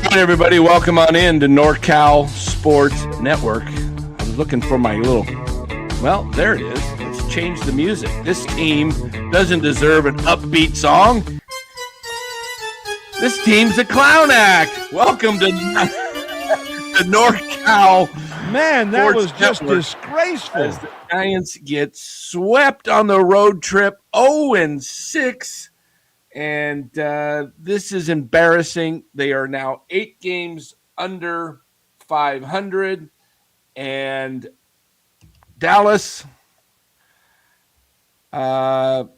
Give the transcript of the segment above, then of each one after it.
right, everybody, welcome on in to NorCal Sports Network. I was looking for my little, well, there it is. Let's change the music. This team doesn't deserve an upbeat song. This team's a clown act. Welcome to NorCal. Man, that was just Network. disgraceful. As the Giants get swept on the road trip 0-6. And this is embarrassing. They are now 8 games under 500. And Dallas, Ryan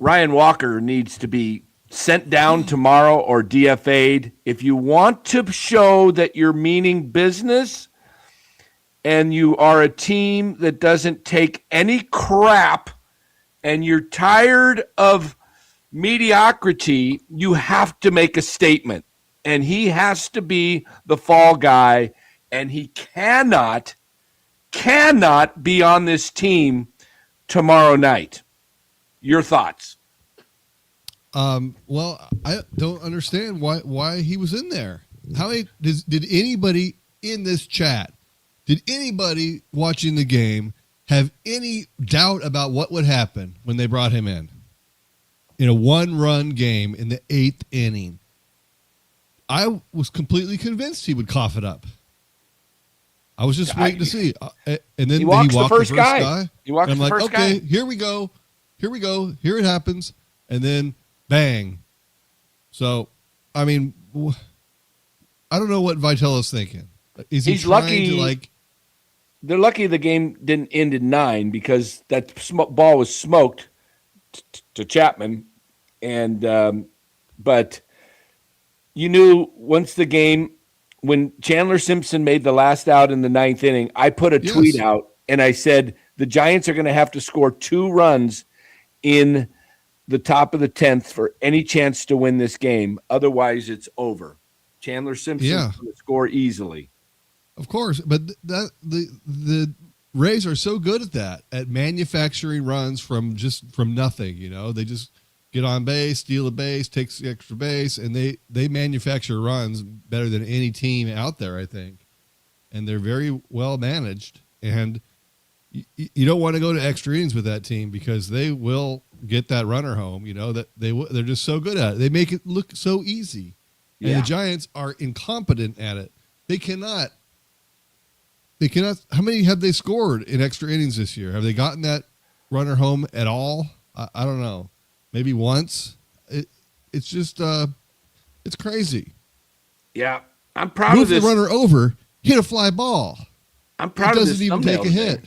Walker needs to be sent down tomorrow or DFA'd. If you want to show that you're meaning business and you are a team that doesn't take any crap and you're tired of mediocrity, you have to make a statement. And he has to be the fall guy, and he cannot be on this team tomorrow night. Your thoughts? Well, I don't understand why he was in there. Did anybody in this chat, did anybody watching the game have any doubt about what would happen when they brought him in a 1-run game in the 8th inning? I was completely convinced he would cough it up. I was just waiting to see. And then he walked the first guy. He walked the first guy. Okay, here we go. Here it happens. And then bang. So, I mean, I don't know what Vitello's thinking. Is he trying to They're lucky the game didn't end in 9 because that ball was smoked to Chapman. And but you knew once the game, when Chandler Simpson made the last out in the 9th inning, I put a tweet out and I said the Giants are going to have to score 2 runs in the top of the 10th for any chance to win this game. Otherwise, it's over. Chandler Simpson going to score easily. Of course, but the Rays are so good at that, at manufacturing runs from nothing. You know, they just get on base, steal a base, takes the extra base, and they manufacture runs better than any team out there, I think. And they're very well managed. And you don't want to go to extra innings with that team because they will get that runner home. You know that they're just so good at it. They make it look so easy, and the Giants are incompetent at it. They cannot. How many have they scored in extra innings this year? Have they gotten that runner home at all? I don't know. Maybe once. It's just it's crazy. Yeah, I'm proud of this. The runner over, hit a fly ball. I'm proud of this. It doesn't even take a hit.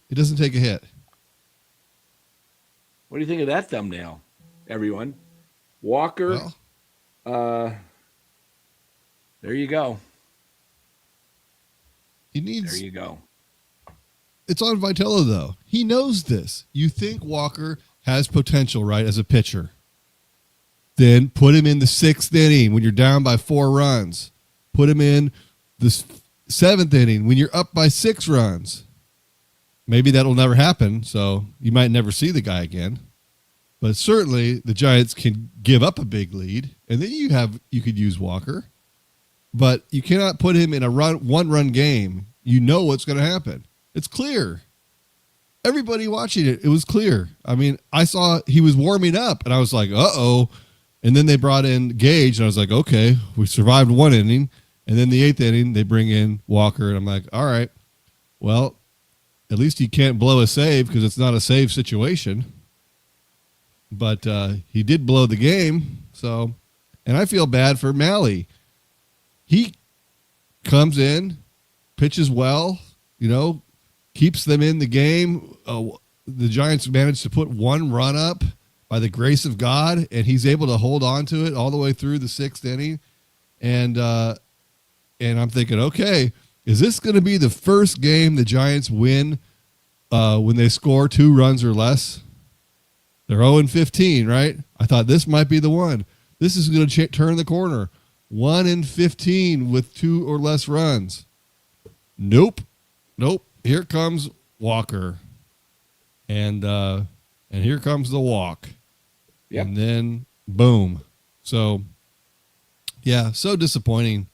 It doesn't take a hit. What do you think of that thumbnail, everyone? Walker. Well, there you go. There you go. It's on Vitello, though. He knows this. You think Walker has potential, right, as a pitcher. Then put him in the 6th inning when you're down by 4 runs. Put him in the 7th inning when you're up by 6 runs. Maybe that'll never happen, so you might never see the guy again. But certainly the Giants can give up a big lead, and then you could use Walker. But you cannot put him in a 1-run game. You know what's going to happen. It's clear. Everybody watching it, it was clear. I mean, I saw he was warming up, and I was like, uh-oh. And then they brought in Gage, and I was like, okay, we survived 1 inning. And then the 8th inning, they bring in Walker, and I'm like, all right, well, at least he can't blow a save because it's not a save situation. But he did blow the game. So, and I feel bad for Malley. He comes in, pitches well, keeps them in the game. The Giants managed to put 1 run up by the grace of God, and he's able to hold on to it all the way through the 6th inning. And I'm thinking, okay, is this going to be the first game the Giants win when they score 2 runs or less? They're 0-15, right? I thought this might be the one. This is going to turn the corner. 1-15 with 2 or less runs. Nope. Here comes Walker, and here comes the walk, and then boom. So Yeah, so disappointing.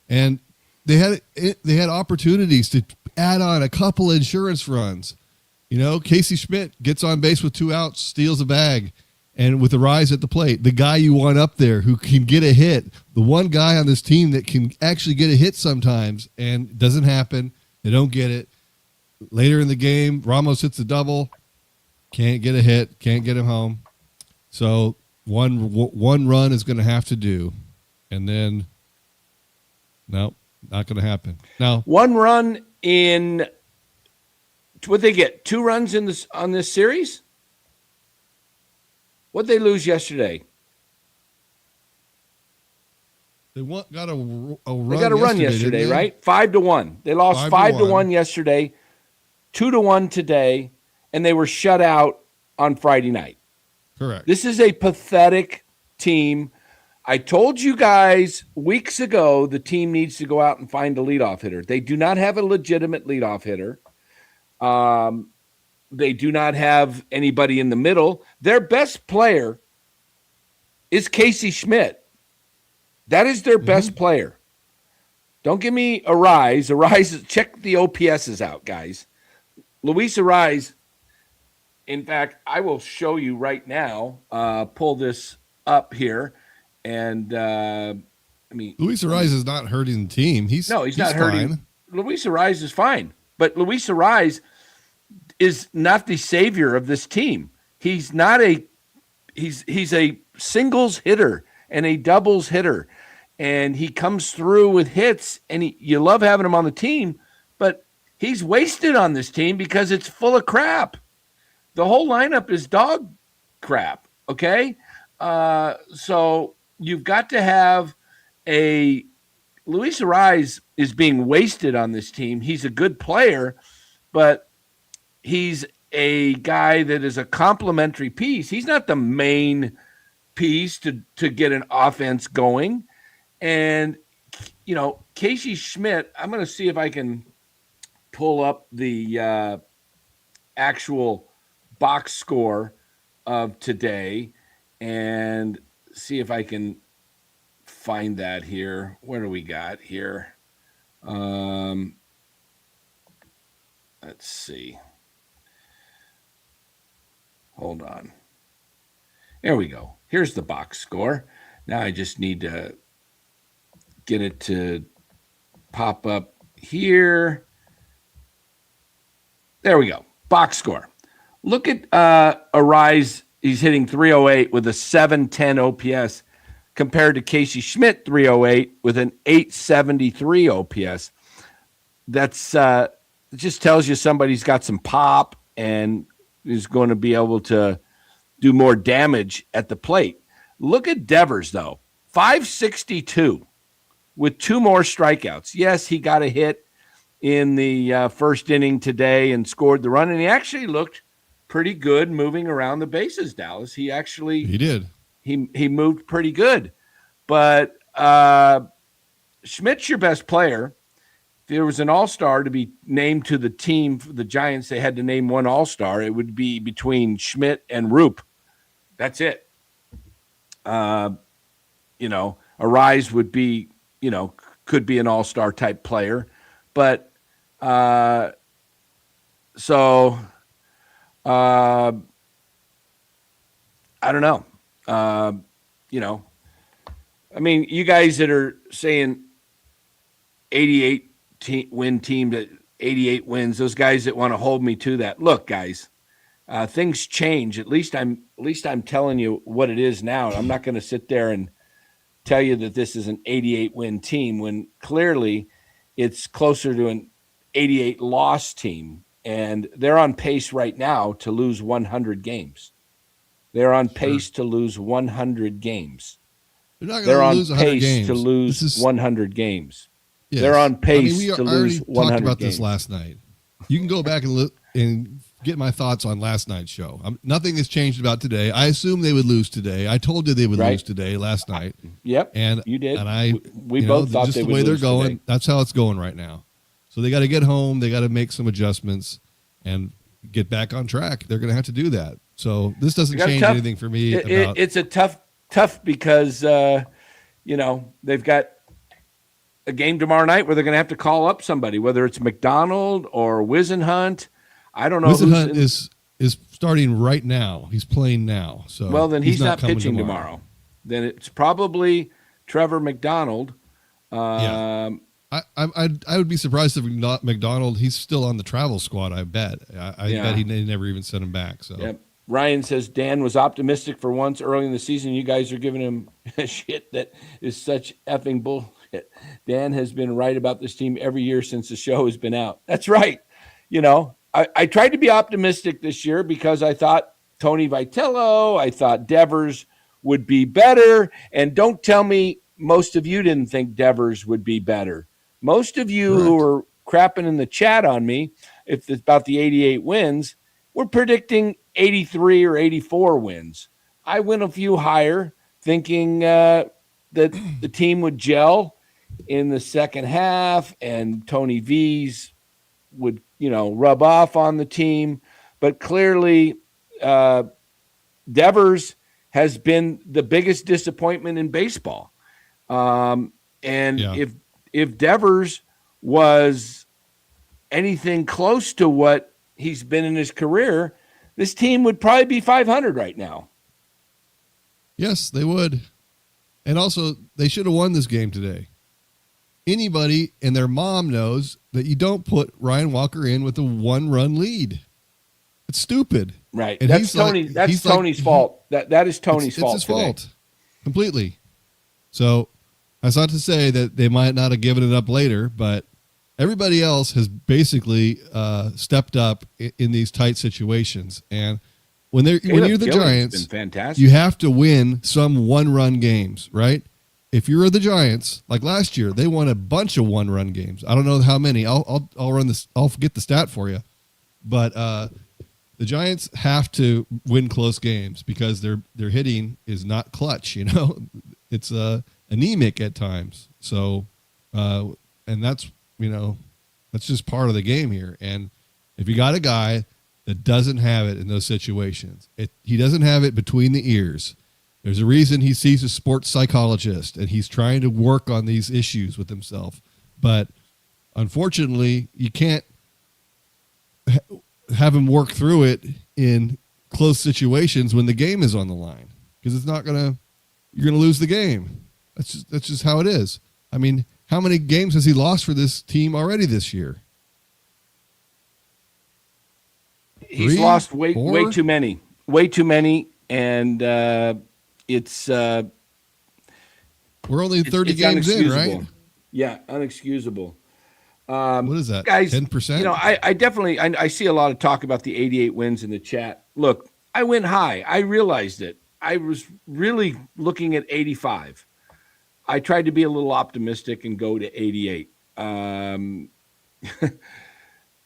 And they had opportunities to add on a couple insurance runs. Casey Schmitt gets on base with 2 outs, steals a bag, and with Arraez at the plate, the guy you want up there who can get a hit, the one guy on this team that can actually get a hit sometimes, and it doesn't happen. They don't get it. Later in the game, Ramos hits a double, can't get a hit, can't get him home. So one run is going to have to do, and then no, not going to happen. Now, 1 run in. What'd they get? 2 runs on this series? What'd they lose yesterday? they got a run. They got a run yesterday, right? 5-1. They lost 5-1 yesterday, 2-1 today, and they were shut out on Friday night. Correct. This is a pathetic team. I told you guys weeks ago the team needs to go out and find a leadoff hitter. They do not have a legitimate leadoff hitter. They do not have anybody in the middle. Their best player is Casey Schmitt. That is their best player. Don't give me Arraez. Arraez, check the OPSs out, guys. Luis Arraez, in fact, I will show you right now. Pull this up here. And, Luis Arraez is not hurting the team. He's not hurting. Fine. Luis Arraez is fine. But Luis Arraez is not the savior of this team. He's not he's a singles hitter and a doubles hitter, and he comes through with hits, and you love having him on the team, but he's wasted on this team because it's full of crap. The whole lineup is dog crap, okay? So you've got to have Luis Arraez is being wasted on this team. He's a good player, but he's a guy that is a complementary piece. He's not the main piece to get an offense going. And, Casey Schmitt, I'm going to see if I can pull up the actual box score of today and see if I can find that here. What do we got here? Let's see. Hold on. There we go. Here's the box score. Now I just need to get it to pop up here. There we go. Box score. Look at Arraez. He's hitting 308 with a 710 OPS compared to Casey Schmitt 308 with an 873 OPS. That's it just tells you somebody's got some pop and is going to be able to do more damage at the plate. Look at Devers, though. 562 with 2 more strikeouts. Yes, he got a hit in the first inning today and scored the run, and he actually looked pretty good moving around the bases, Dallas. He did. He moved pretty good. But Schmidt's your best player. If there was an all-star to be named to the team for the Giants, they had to name one all-star. It would be between Schmitt and Roop. That's it. Arraez would be, could be an all-star type player. But I don't know. You guys that are saying 88 win team, that 88 wins, those guys that want to hold me to that. Look, guys, things change. At least I'm telling you what it is now. I'm not going to sit there and tell you that this is an 88 win team when clearly it's closer to an 88 loss team. And they're on pace right now to lose 100 games. They're on pace to lose 100 games. They're on pace to lose 100 games. Yes. They're on pace to lose 100 talked about games. this last night. You can go back and look and get my thoughts on last night's show. Nothing has changed about today. I assumed they would lose today. I told you they would lose today last night. Yep, and you did. And we both thought just they the would way they're lose going. today. That's how it's going right now. So they got to get home. They got to make some adjustments and get back on track. They're going to have to do that. So this doesn't change anything for me. It's a tough because they've got a game tomorrow night where they're going to have to call up somebody, whether it's McDonald or Wisenhunt. I don't know. Wisenhunt is starting right now. He's playing now. So well, then he's not coming pitching tomorrow. Then it's probably Trevor McDonald. I would be surprised if not McDonald. He's still on the travel squad. I bet. I bet he never even sent him back. So. Yep. Ryan says Dan was optimistic for once early in the season. You guys are giving him shit that is such effing bullshit. Dan has been right about this team every year since the show has been out. That's right. I tried to be optimistic this year because I thought Tony Vitello, I thought Devers would be better. And don't tell me most of you didn't think Devers would be better. Most of you who were crapping in the chat on me, if it's about the 88 wins, were predicting 83 or 84 wins. I went a few higher, thinking that the team would gel in the second half and Tony V's would, rub off on the team. But clearly, Devers has been the biggest disappointment in baseball. If Devers was anything close to what he's been in his career, this team would probably be 500 right now. Yes, they would. And also, they should have won this game today. Anybody and their mom knows that you don't put Ryan Walker in with a 1-run lead. It's stupid. Right. And that's Tony's fault. That is Tony's fault. It's his fault. Completely. So that's not to say that they might not have given it up later, but everybody else has basically stepped up in these tight situations. And when you're the Giants, been fantastic. You have to win some 1-run games, right? If you're the Giants, like last year, they won a bunch of 1-run games. I don't know how many. I'll run this. I'll get the stat for you. But the Giants have to win close games because their hitting is not clutch. It's anemic at times. So, and that's that's just part of the game here. And if you got a guy that doesn't have it in those situations, he doesn't have it between the ears. There's a reason he sees a sports psychologist, and he's trying to work on these issues with himself. But unfortunately, you can't have him work through it in close situations when the game is on the line, because you're going to lose the game. That's just how it is. I mean, how many games has he lost for this team already this year? He's lost way too many. And it's we're only 30 games in, right? Yeah, unexcusable. What is that, guys? 10%? I definitely I see a lot of talk about the 88 wins in the chat. Look, I went high. I realized it. I was really looking at 85. I tried to be a little optimistic and go to 88.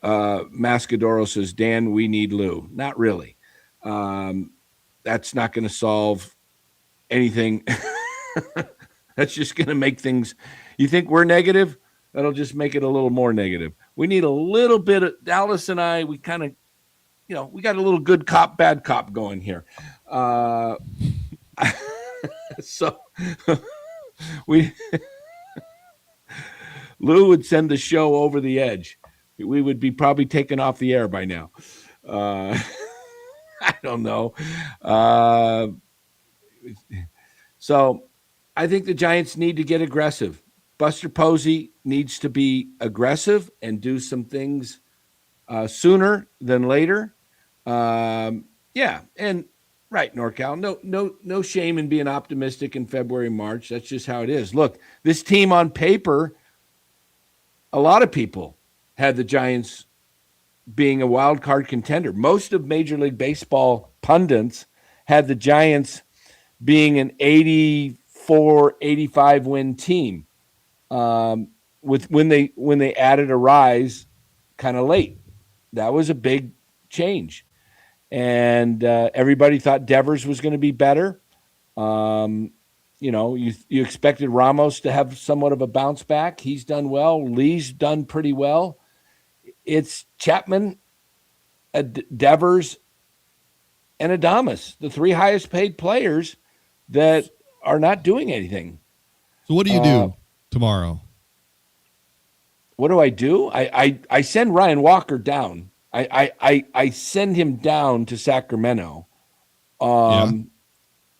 Mascadoro says, Dan, we need Lou. Not really. That's not going to solve anything. That's just going to make things. You think we're negative? That'll just make it a little more negative. We need a little bit of Dallas and I. We kind of, we got a little good cop, bad cop going here. So Lou would send the show over the edge. We would be probably taken off the air by now. I don't know. So I think the Giants need to get aggressive. Buster Posey needs to be aggressive and do some things sooner than later. And right, NorCal, no shame in being optimistic in February, March. That's just how it is. Look, this team on paper, a lot of people had the Giants being a wild card contender. Most of Major League Baseball pundits had the Giants being an 84, 85 win team. With when they added Arraez kind of late. That was a big change. And everybody thought Devers was going to be better. You expected Ramos to have somewhat of a bounce back. He's done well. Lee's done pretty well. It's Chapman, Devers, and Adames, the three highest paid players that are not doing anything. So what do you do tomorrow? What do? I send Ryan Walker down. I send him down to Sacramento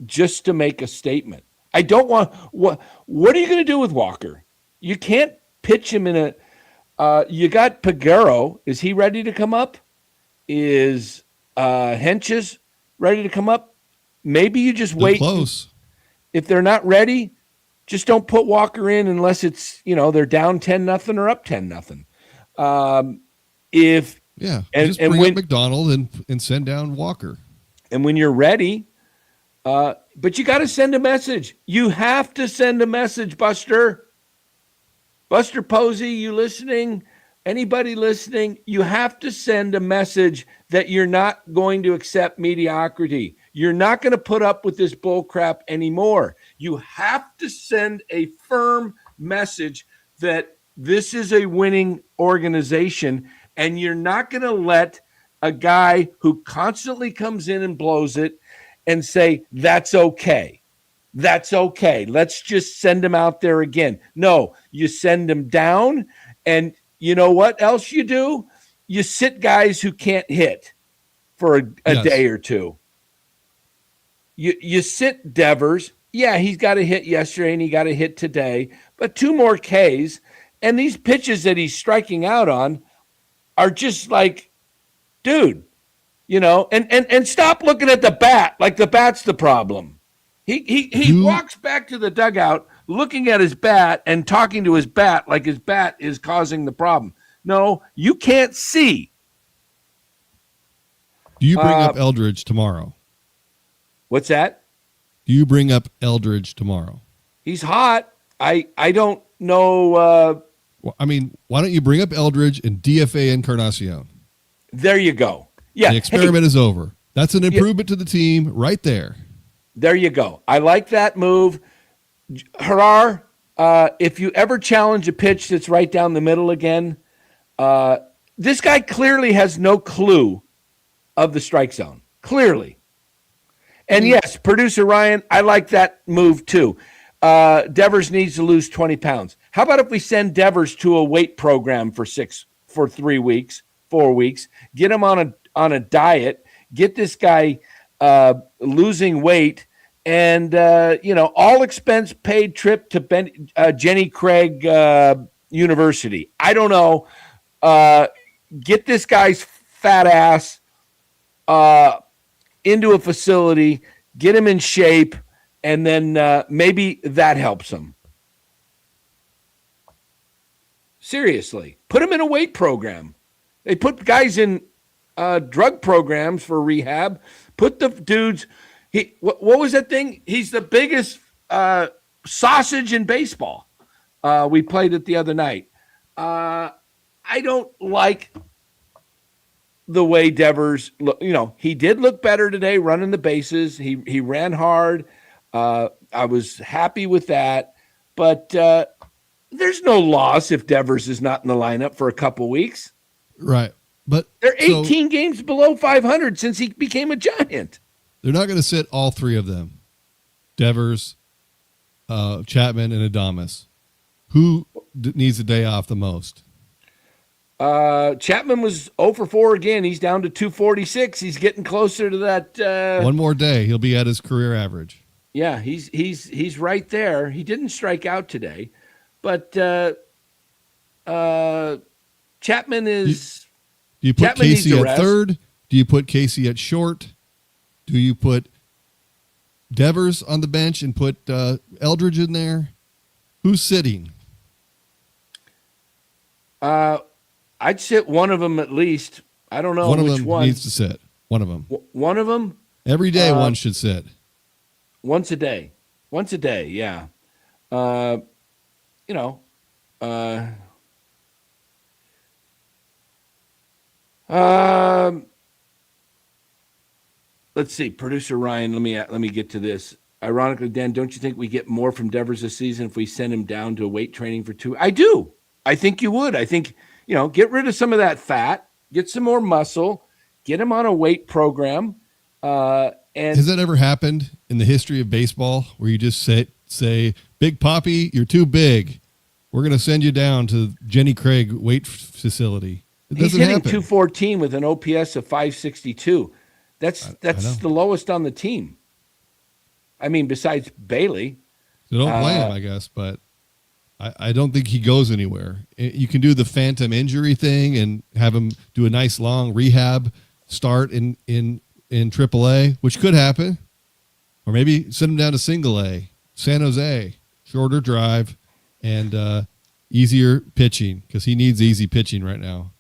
just to make a statement. I don't want what are you going to do with Walker? You can't pitch him in a you got Pagero. Is he ready to come up? Is Henches ready to come up? Maybe you just They're wait. Close. If they're not ready, just don't put Walker in unless it's, they're down 10-0 or up 10-0. Just bring up McDonald and send down Walker. And when you're ready, but you got to send a message. You have to send a message, Buster. Buster Posey, you listening? Anybody listening? You have to send a message that you're not going to accept mediocrity. You're not going to put up with this bull crap anymore. You have to send a firm message that this is a winning organization, and you're not going to let a guy who constantly comes in and blows it and say, that's okay. That's okay. Let's just send him out there again. No, you send him down, and you know what else you do? You sit guys who can't hit for a day or two. You sit Devers. Yeah, he's got a hit yesterday and he got a hit today, but 2 more Ks. And these pitches that he's striking out on are just like, dude, and stop looking at the bat like the bat's the problem. He walks back to the dugout looking at his bat and talking to his bat like his bat is causing the problem. No, you can't see. Do you bring up Eldridge tomorrow? What's that? Do you bring up Eldridge tomorrow? He's hot. I don't know. Why don't you bring up Eldridge and DFA Encarnacion? There you go. Yeah. The experiment is over. That's an improvement to the team right there. There you go. I like that move. Harar, if you ever challenge a pitch that's right down the middle again, this guy clearly has no clue of the strike zone. Clearly. And yes, producer Ryan, I like that move too. Devers needs to lose 20 pounds. How about if we send Devers to a weight program for 3 weeks, 4 weeks, get him on a diet, get this guy losing weight, and all expense paid trip to Jenny Craig University. I don't know. Get this guy's fat ass into a facility, get him in shape, and then maybe that helps him. Seriously, put him in a weight program. They put guys in drug programs for rehab. Put the dudes. What was that thing? He's the biggest sausage in baseball. We played it the other night. I don't like the way Devers look. He did look better today running the bases. He ran hard. I was happy with that, but there's no loss if Devers is not in the lineup for a couple weeks. Right. But they're 18 games below 500 since he became a Giant. They're not going to sit all 3 of them. Devers, Chapman, and Adames. Who needs a day off the most? Chapman was 0 for 4 again. He's down to 246. He's getting closer to that. One more day, he'll be at his career average. Yeah, he's right there. He didn't strike out today, but Chapman is. Do you put Chapman Casey at rest. third? Do you put Casey at short? Do you put Devers on the bench and put Eldridge in there? Who's sitting? I'd sit one of them at least. I don't know one of which them one needs to sit. One of them. One of them. Every day, one should sit. Once a day. Yeah. Let's see, producer Ryan. Let me get to this. Ironically, Dan, don't you think we get more from Devers this season if we send him down to weight training for 2? I do. I think you would. I think get rid of some of that fat, get some more muscle, get him on a weight program. And has that ever happened in the history of baseball where you just say, Big Poppy, you're too big. We're going to send you down to Jenny Craig weight facility. He's hitting 214 with an OPS of 562. That's the lowest on the team. I mean, besides Bailey. So don't play him, I guess, but I don't think he goes anywhere. You can do the phantom injury thing and have him do a nice long rehab start in AAA, which could happen. Or maybe send him down to single A, San Jose, shorter drive and easier pitching because he needs easy pitching right now.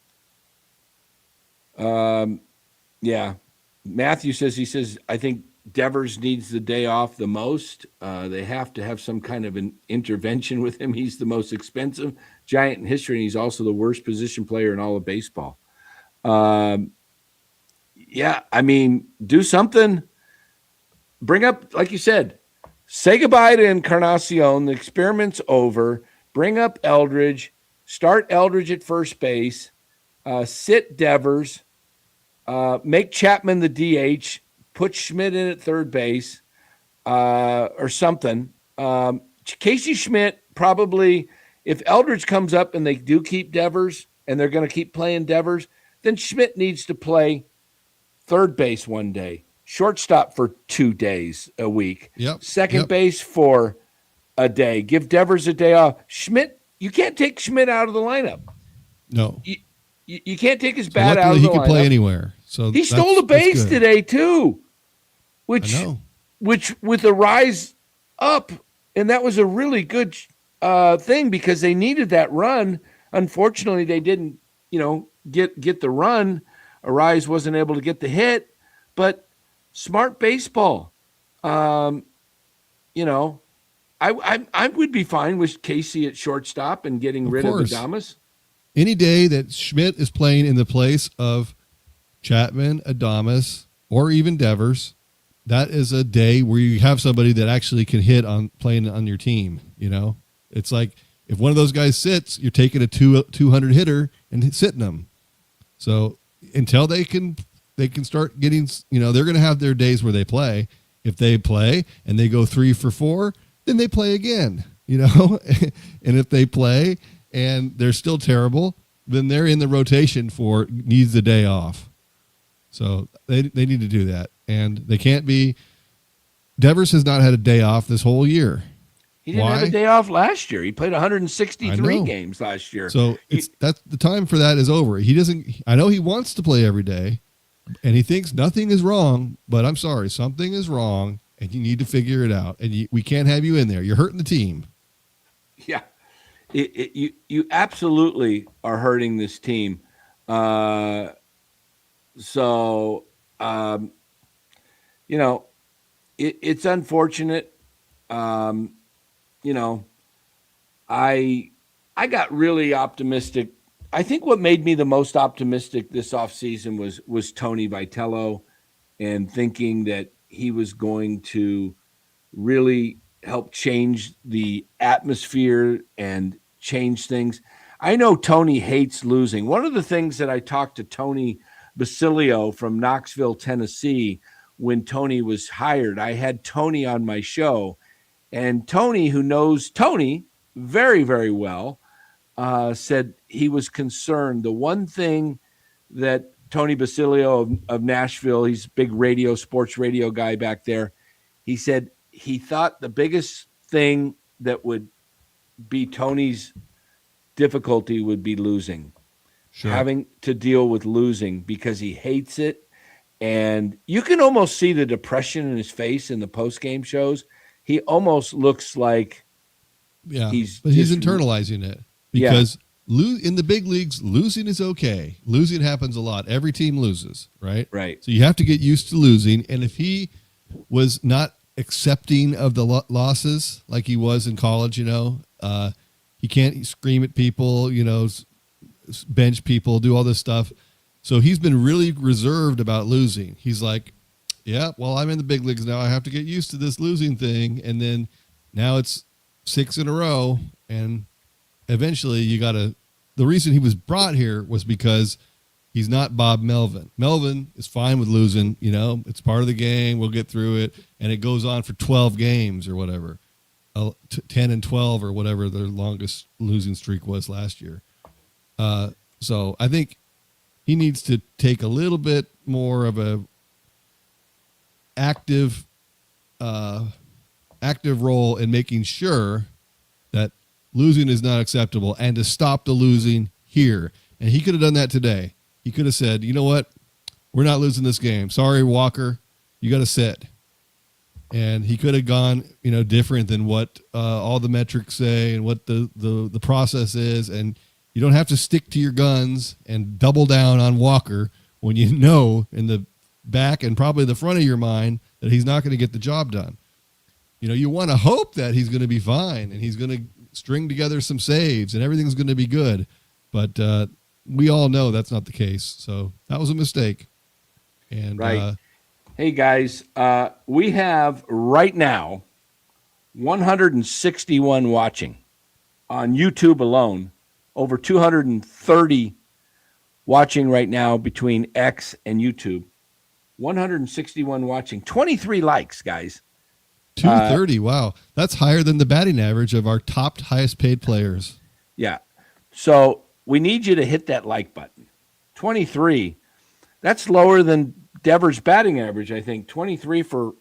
Yeah. Matthew says, I think Devers needs the day off the most. They have to have some kind of an intervention with him. He's the most expensive Giant in history, and he's also the worst position player in all of baseball. Yeah, I mean, do something. Bring up, like you said, say goodbye to Encarnacion. The experiment's over. Bring up Eldridge. Start Eldridge at first base. Sit Devers. Make Chapman the DH. Put Schmitt in at third base or something. Casey Schmitt probably, if Eldridge comes up and they do keep Devers and they're going to keep playing Devers, then Schmitt needs to play third base one day, shortstop for 2 days a week, second base for a day. Give Devers a day off. Schmitt, you can't take Schmitt out of the lineup. No. You can't take his bat out of the lineup. He can play anywhere. So he stole a base today too, which with a rise up, and that was a really good thing because they needed that run. Unfortunately, they didn't, get the run. Arraez wasn't able to get the hit, but smart baseball. I would be fine with Casey at shortstop and getting rid of Adames. Any day that Schmitt is playing in the place of Chapman, Adames, or even Devers, that is a day where you have somebody that actually can hit on playing on your team. It's like if one of those guys sits, you're taking a 200 hitter and sitting them. So until they can start getting, they're going to have their days where they play. If they play and they go 3 for 4, then they play again, and if they play and they're still terrible, then they're in the rotation for needs the day off. So they need to do that. And they can't be – Devers has not had a day off this whole year. He didn't have a day off last year. He played 163 games last year. So that's the time for that is over. He doesn't – I know he wants to play every day, and he thinks nothing is wrong, but I'm sorry, something is wrong, and you need to figure it out. And we can't have you in there. You're hurting the team. Yeah. You absolutely are hurting this team. It's unfortunate. I got really optimistic. I think what made me the most optimistic this offseason was Tony Vitello and thinking that he was going to really help change the atmosphere and change things. I know Tony hates losing. One of the things that I talked to Tony Basilio from Knoxville, Tennessee, when Tony was hired, I had Tony on my show, and Tony, who knows Tony very, very well, said he was concerned. The one thing that Tony Basilio of Nashville, he's a big sports radio guy back there, he said he thought the biggest thing that would be Tony's difficulty would be losing. Sure. Having to deal with losing because he hates it. And you can almost see the depression in his face in the post-game shows. He almost looks like he's internalizing it because in the big leagues, losing is okay. Losing happens a lot. Every team loses, right? Right. So you have to get used to losing. And if he was not accepting of the losses like he was in college, he can't scream at people, bench people, do all this stuff. So he's been really reserved about losing. He's like, I'm in the big leagues now. I have to get used to this losing thing. And then now it's 6 in a row. And eventually the reason he was brought here was because he's not Bob Melvin. Melvin is fine with losing, it's part of the game. We'll get through it. And it goes on for 12 games or whatever. 10-12 or whatever their longest losing streak was last year. So I think he needs to take a little bit more of a active role in making sure that losing is not acceptable and to stop the losing here. And he could have done that today. He could have said, you know what? We're not losing this game. Sorry, Walker. You got to sit. And he could have gone, different than what all the metrics say and what the process is. And you don't have to stick to your guns and double down on Walker when you know in the back and probably the front of your mind that he's not going to get the job done. You want to hope that he's going to be fine and he's going to string together some saves and everything's going to be good. But we all know that's not the case. So that was a mistake. And right. Hey, guys, we have right now 161 watching on YouTube alone, over 230 watching right now between X and YouTube. 161 watching, 23 likes, guys. 230, wow. That's higher than the batting average of our top highest paid players. Yeah. So we need you to hit that like button. 23. That's lower than Devers' batting average, I think. 23 for,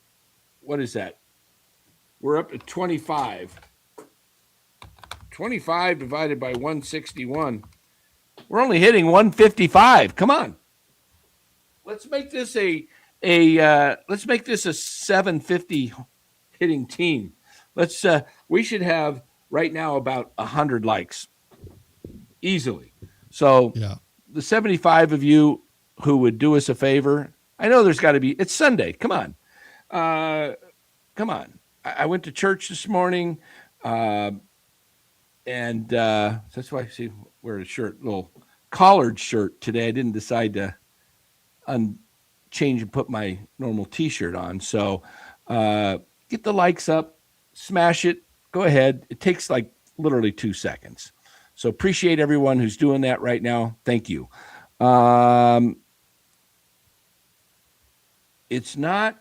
what is that? We're up to 25. 25 divided by 161. We're only hitting 155. Come on. Let's make this a 750 hitting team. We should have right now about 100 likes easily. So yeah. The 75 of you who would do us a favor, I know there's got to be, it's Sunday. Come on. Come on. I went to church this morning, and that's why I see wear a shirt, little collared shirt today. I didn't decide to change and put my normal T-shirt on. So get the likes up, smash it, go ahead. It takes like literally 2 seconds. So appreciate everyone who's doing that right now. Thank you. It's not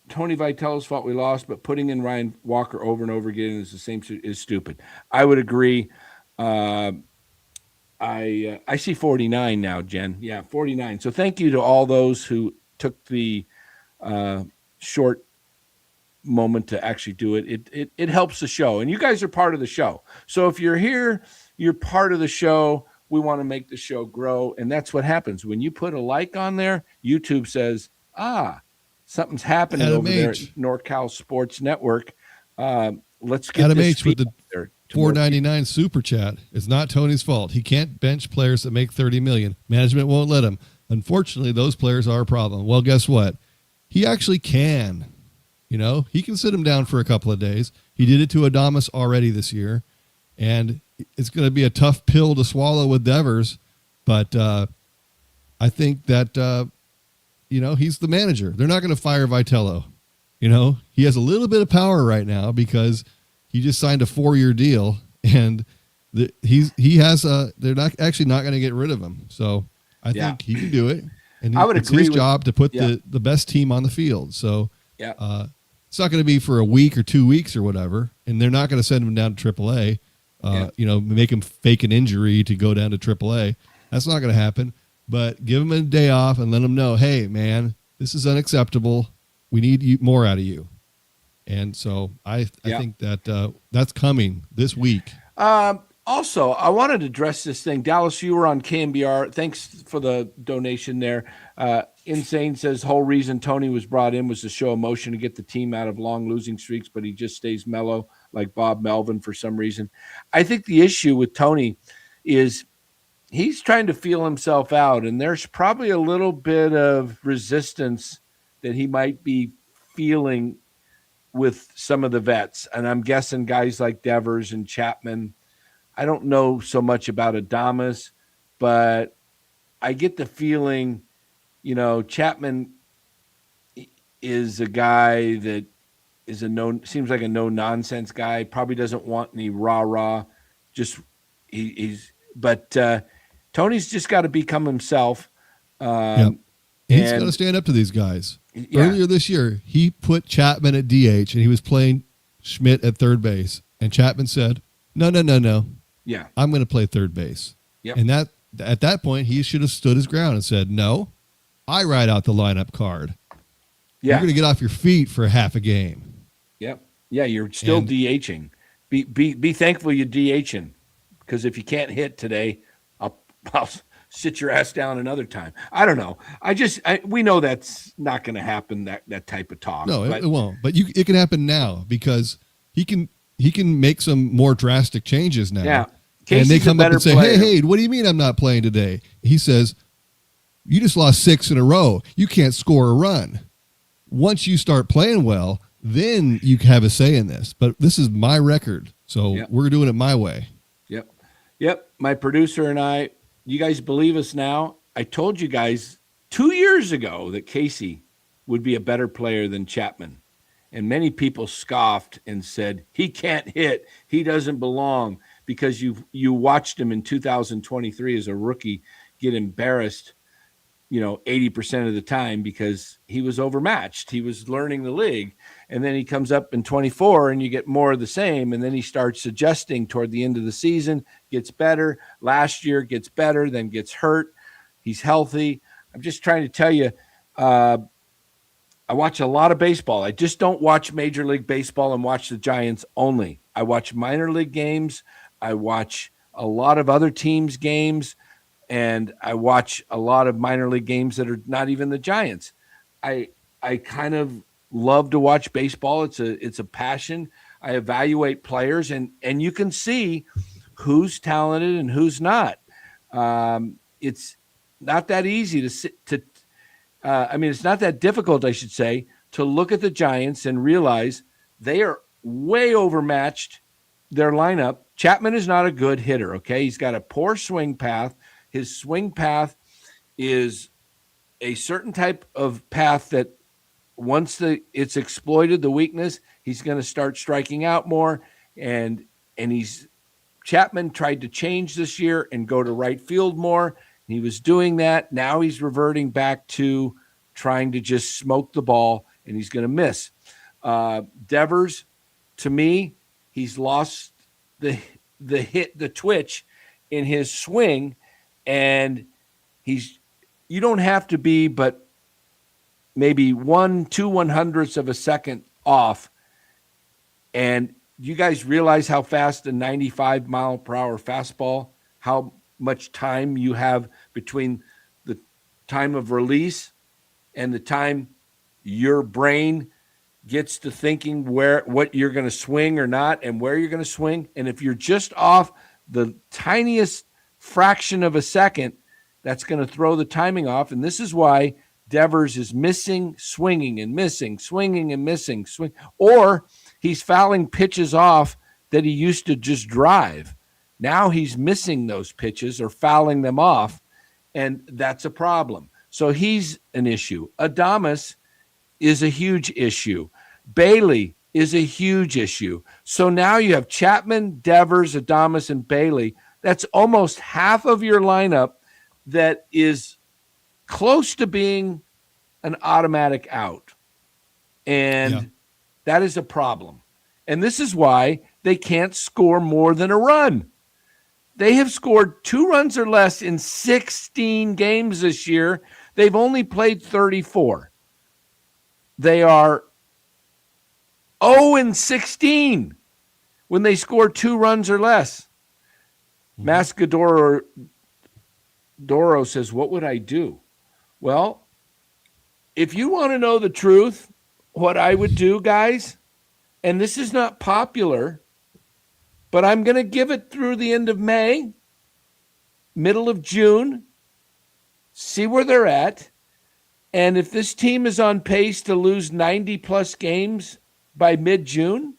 Tony Vitello's fault we lost, but putting in Ryan Walker over and over again is stupid. I would agree. I see 49 now, Jen. Yeah, 49. So thank you to all those who took the short moment to actually do it. It helps the show, and you guys are part of the show. So if you're here, you're part of the show. We want to make the show grow, and that's what happens when you put a like on there. YouTube says, something's happening Adam over there at H. NorCal Sports Network. Let's get Adam this H with the there $4.99 super chat. It's not Tony's fault. He can't bench players that make $30 million. Management won't let him. Unfortunately, those players are a problem. Well, guess what? He actually can. He can sit him down for a couple of days. He did it to Adames already this year, and it's going to be a tough pill to swallow with Devers. But I think that he's the manager. They're not going to fire Vitello. He has a little bit of power right now because he just signed a 4-year deal, and they're not going to get rid of him. So I think he can do it, and I would it's agree his with, job to put yeah. the best team on the field. So yeah. It's not going to be for a week or 2 weeks or whatever, and they're not going to send him down to AAA. Make him fake an injury to go down to AAA. That's not going to happen. But give him a day off and let him know, hey, man, this is unacceptable. We need more out of you. And so I think that that's coming this week. Also, I wanted to address this thing. Dallas, you were on KMBR. Thanks for the donation there. Insane says whole reason Tony was brought in was to show emotion to get the team out of long losing streaks, but he just stays mellow like Bob Melvin for some reason. I think the issue with Tony is he's trying to feel himself out, and there's probably a little bit of resistance that he might be feeling with some of the vets. And I'm guessing guys like Devers and Chapman. I don't know so much about Adames, but I get the feeling, Chapman is a guy that is seems like a no-nonsense guy, probably doesn't want any rah-rah. But Tony's just got to become himself. He's got to stand up to these guys. Yeah. Earlier this year, he put Chapman at DH, and he was playing Schmitt at third base. And Chapman said, no. Yeah. I'm going to play third base. Yep. And that at that point, he should have stood his ground and said, no, I write out the lineup card. Yeah. You're going to get off your feet for half a game. Yep. Yeah, you're still DHing. Be thankful you're DHing, because if you can't hit today, I'll sit your ass down another time. I don't know. We know that's not going to happen, that type of talk. No, it won't. But it can happen now because he can make some more drastic changes now. Yeah. And they Casey's come a up better and say, player. hey, what do you mean I'm not playing today? He says, you just lost 6 in a row. You can't score a run. Once you start playing well, then you have a say in this. But this is my record, so we're doing it my way. Yep. My producer and I, you guys believe us now? I told you guys 2 years ago that Casey would be a better player than Chapman. And many people scoffed and said, he can't hit. He doesn't belong, because you watched him in 2023 as a rookie get embarrassed, 80% of the time, because he was overmatched. He was learning the league. And then he comes up in 24 and you get more of the same. And then he starts adjusting toward the end of the season, gets better. Last year gets better, then gets hurt. He's healthy. I'm just trying to tell you, I watch a lot of baseball. I just don't watch Major League Baseball and watch the Giants only. I watch minor league games. I watch a lot of other teams' games, and I watch a lot of minor league games that are not even the Giants. I kind of love to watch baseball. It's a passion. I evaluate players, and you can see who's talented and who's not. It's not that easy it's not that difficult, I should say, to look at the Giants and realize they are way overmatched, their lineup. Chapman is not a good hitter, okay? He's got a poor swing path. His swing path is a certain type of path that once it's exploited, the weakness, he's going to start striking out more. And Chapman tried to change this year and go to right field more. He was doing that. Now he's reverting back to trying to just smoke the ball, and he's going to miss. Devers, to me, he's lost the twitch in his swing, and you don't have to be but maybe 1/200ths of a second off. And you guys realize how fast a 95-mile-per-hour fastball, how much time you have between the time of release and the time your brain gets to thinking what you're going to swing or not and where you're going to swing. And if you're just off the tiniest fraction of a second, that's going to throw the timing off. And this is why Devers is missing, swinging and missing, swinging and missing, or he's fouling pitches off that he used to just drive. Now he's missing those pitches or fouling them off, and that's a problem. So he's an issue. Adames is a huge issue. Bailey is a huge issue. So now you have Chapman, Devers, Adames, and Bailey. That's almost half of your lineup that is close to being an automatic out. And that is a problem. And this is why they can't score more than a run. They have scored 2 runs or less in 16 games this year. They've only played 34. They are 0-16 when they score 2 runs or less. Mascadoro says, what would I do? Well, if you want to know the truth, what I would do, guys, and this is not popular, but I'm going to give it through the end of May, middle of June, see where they're at. And if this team is on pace to lose 90-plus games by mid-June,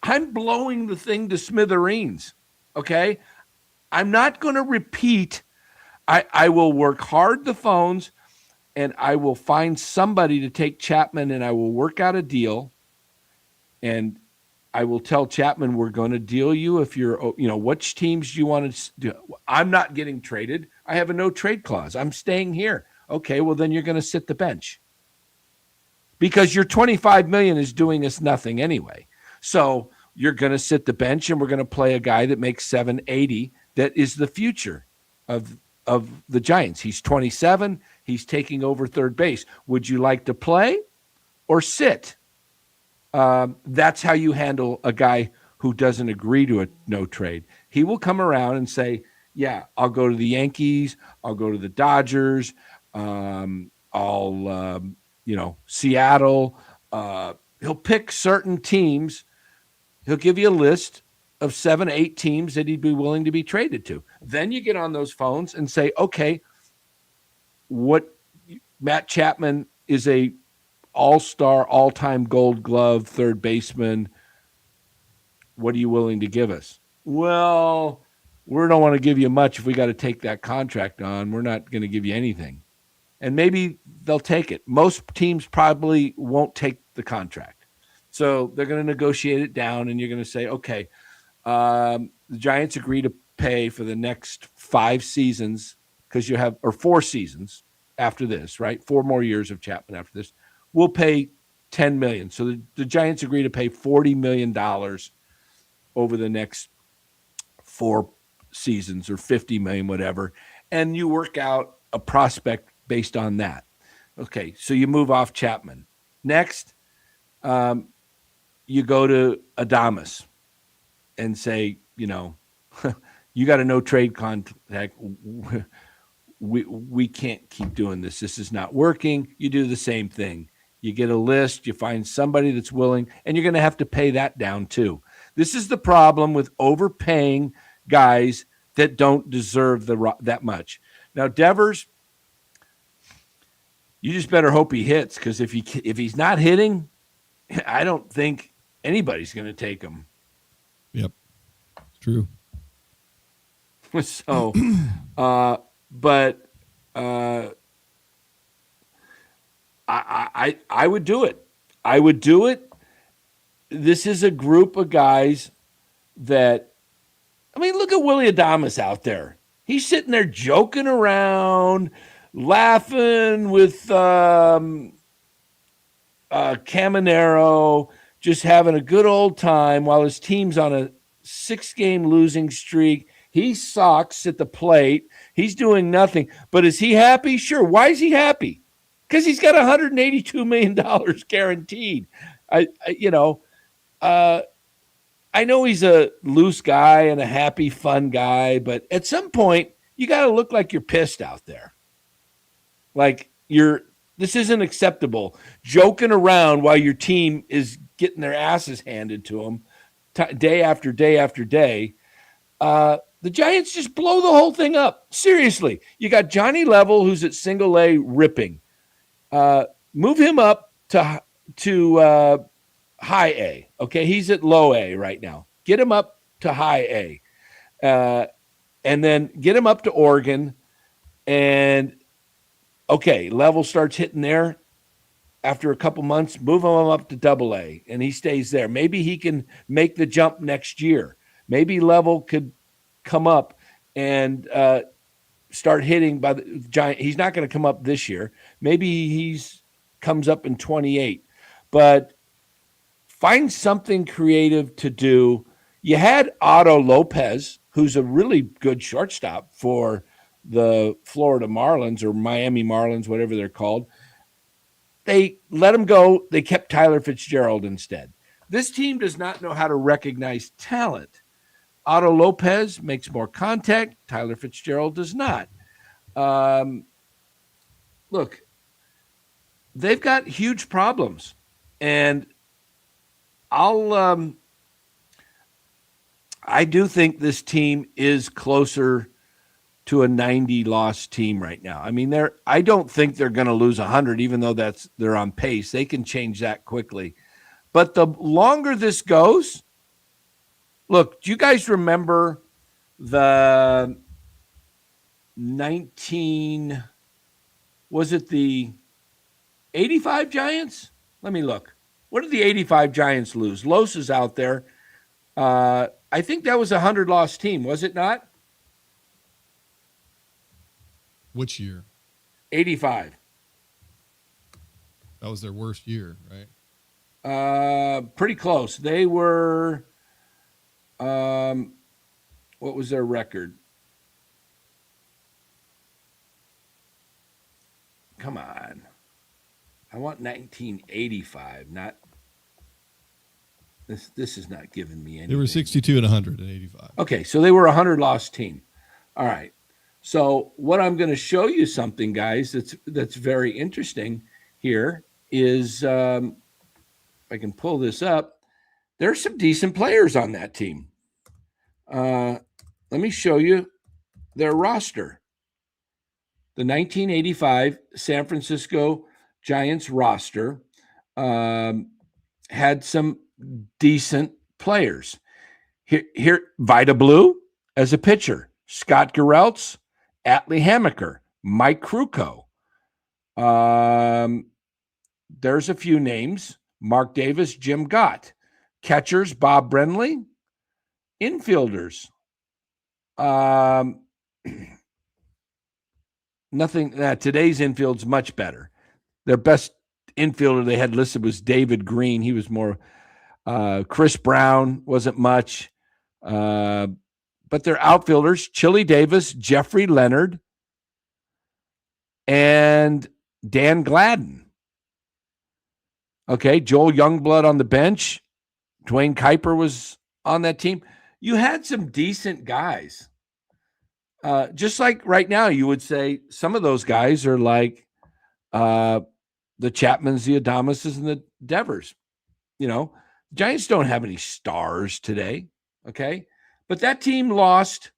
I'm blowing the thing to smithereens, okay? I'm not going to repeat. I will work hard the phones, and I will find somebody to take Chapman, and I will work out a deal. And I will tell Chapman, we're going to deal you if you're, which teams do you want to do? I'm not getting traded. I have a no trade clause. I'm staying here. Okay, well, then you're going to sit the bench because your $25 million is doing us nothing anyway. So you're going to sit the bench and we're going to play a guy that makes 780 that is the future of the Giants. He's 27. He's taking over third base. Would you like to play or sit? That's how you handle a guy who doesn't agree to a no trade. He will come around and say, yeah, I'll go to the Yankees. I'll go to the Dodgers. Seattle. He'll pick certain teams. He'll give you a list of 7, 8 teams that he'd be willing to be traded to. Then you get on those phones and say, okay, Matt Chapman is a all-star, all-time Gold Glove third baseman. What are you willing to give us? Well, we don't want to give you much if we got to take that contract on. We're not going to give you anything. And maybe they'll take it. Most teams probably won't take the contract. So they're going to negotiate it down, and you're going to say, okay, the Giants agree to pay for the next 5 seasons because you have, or 4 seasons after this, right? 4 more years of Chapman after this. We'll pay $10 million. So the Giants agree to pay $40 million over the next 4 seasons, or $50 million, whatever. And you work out a prospect based on that. Okay, so you move off Chapman. Next, you go to Adames and say, you got a no trade contract. We can't keep doing this. This is not working. You do the same thing. You get a list, you find somebody that's willing, and you're going to have to pay that down too. This is the problem with overpaying guys that don't deserve that much. Now, Devers, you just better hope he hits, because if he's not hitting, I don't think anybody's going to take him. Yep, true. So, I would do it. I would do it. This is a group of guys that, look at Willie Adames out there. He's sitting there joking around, laughing with Caminero, just having a good old time while his team's on a 6-game losing streak. He sucks at the plate. He's doing nothing. But is he happy? Sure. Why is he happy? Because he's got $182 million guaranteed. I know he's a loose guy and a happy, fun guy, but at some point, you got to look like you're pissed out there. Like this isn't acceptable. Joking around while your team is getting their asses handed to them day after day after day. The Giants just blow the whole thing up. Seriously. You got Johnny Level, who's at single A, ripping. Move him up to high A. Okay, he's at low A right now. Get him up to high A. And then get him up to Oregon. And, okay, Level starts hitting there. After a couple months, move him up to double A, and he stays there. Maybe he can make the jump next year. Maybe Level could come up and start hitting by the Giant. He's not going to come up this year. Maybe he's comes up in 28. But find something creative to do. You had Otto Lopez, who's a really good shortstop for the Florida Marlins or Miami Marlins, whatever they're called. They let him go. They kept Tyler Fitzgerald instead. This team does not know how to recognize talent. Otto Lopez makes more contact. Tyler Fitzgerald does not. Look, they've got huge problems. And I do think this team is closer to a 90-loss team right now. I don't think they're going to lose 100, even though they're on pace. They can change that quickly. But the longer this goes, look, do you guys remember the was it the 85 Giants? Let me look. What did the 85 Giants lose? Los is out there. I think that was a 100-loss team, was it not? Which year? 85. That was their worst year, right? Pretty close. They were, what was their record? Come on. I want 1985, not this is not giving me anything. They were 62 and 185. Okay, so they were a 100-loss team. All right. So what I'm going to show you something, guys, that's very interesting here is if I can pull this up, there's some decent players on that team. Let me show you their roster. The 1985 San Francisco Giants roster had some decent players. Here Vida Blue as a pitcher, Scott Gereltz, Atlee Hammaker, Mike Krukow. There's a few names: Mark Davis, Jim Gott. Catchers, Bob Brenly. Infielders, nothing. Today's infield's much better. Their best infielder they had listed was David Green. He was more. Chris Brown wasn't much. But their outfielders, Chili Davis, Jeffrey Leonard, and Dan Gladden. Okay, Joel Youngblood on the bench. Dwayne Kuiper was on that team. You had some decent guys. Just like right now, you would say some of those guys are like the Chapmans, the Adamises, and the Devers. Giants don't have any stars today, okay? But that team lost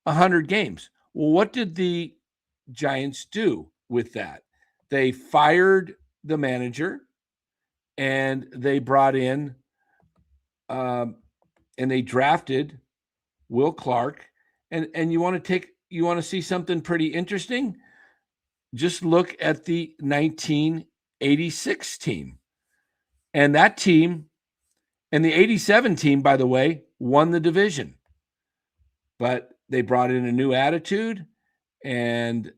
100 games. Well, what did the Giants do with that? They fired the manager, and they brought in and they drafted Will Clark. And you want to see something pretty interesting? Just look at the 1986 team. And that team, and the 87 team, by the way, won the division. But they brought in a new attitude. And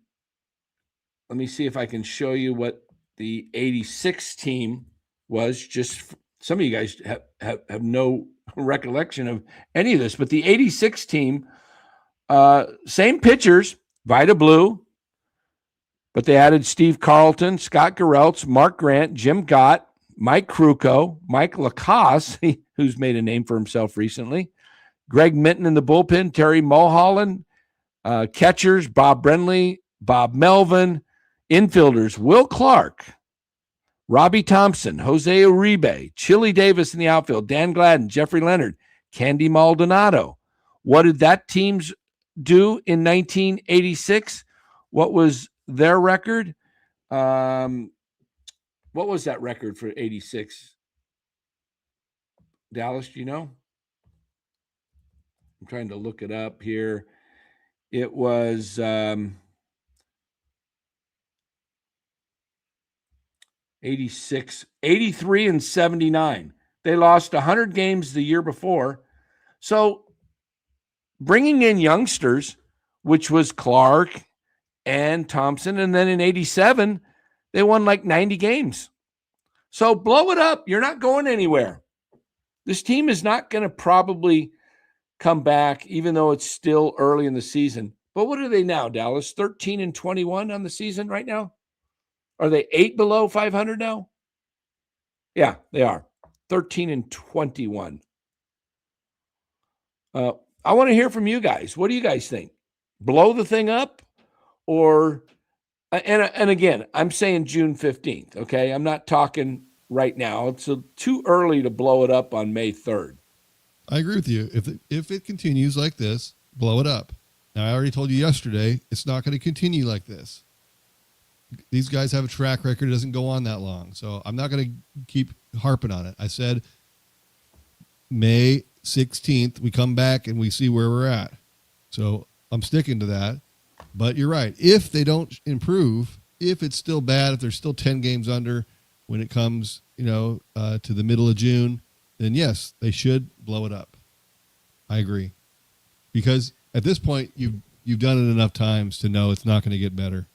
let me see if I can show you what the 86 team was. Just some of you guys have no recollection of any of this. But the 86 team, same pitchers, Vida Blue, but they added Steve Carlton, Scott Gereltz, Mark Grant, Jim Gott, Mike Krukow, Mike Lacasse, who's made a name for himself recently, Greg Minton in the bullpen, Terry Mulholland, catchers, Bob Brenly, Bob Melvin, infielders, Will Clark, Robbie Thompson, Jose Uribe, Chili Davis in the outfield, Dan Gladden, Jeffrey Leonard, Candy Maldonado. What did that team do in 1986? What was their record? What was that record for 86? Dallas, do you know? I'm trying to look it up here. It was 86, 83 and 79. They lost 100 games the year before. So bringing in youngsters, which was Clark and Thompson, and then in 87, they won like 90 games. So blow it up. You're not going anywhere. This team is not going to probably come back, even though it's still early in the season. But what are they now, Dallas? 13 and 21 on the season right now? Are they 8 below 500 now? Yeah, they are. 13 and 21. I want to hear from you guys. What do you guys think? Blow the thing up? Or, and again, I'm saying June 15th, okay? I'm not talking right now. It's too early to blow it up on May 3rd. I agree with you. If it continues like this, blow it up. Now, I already told you yesterday, it's not going to continue like this. These guys have a track record. It doesn't go on that long. So I'm not going to keep harping on it. I said May 16th, we come back and we see where we're at. So I'm sticking to that. But you're right. If they don't improve, if it's still bad, if they're still 10 games under when it comes, to the middle of June, then yes, they should blow it up. I agree. Because at this point, you've done it enough times to know it's not going to get better.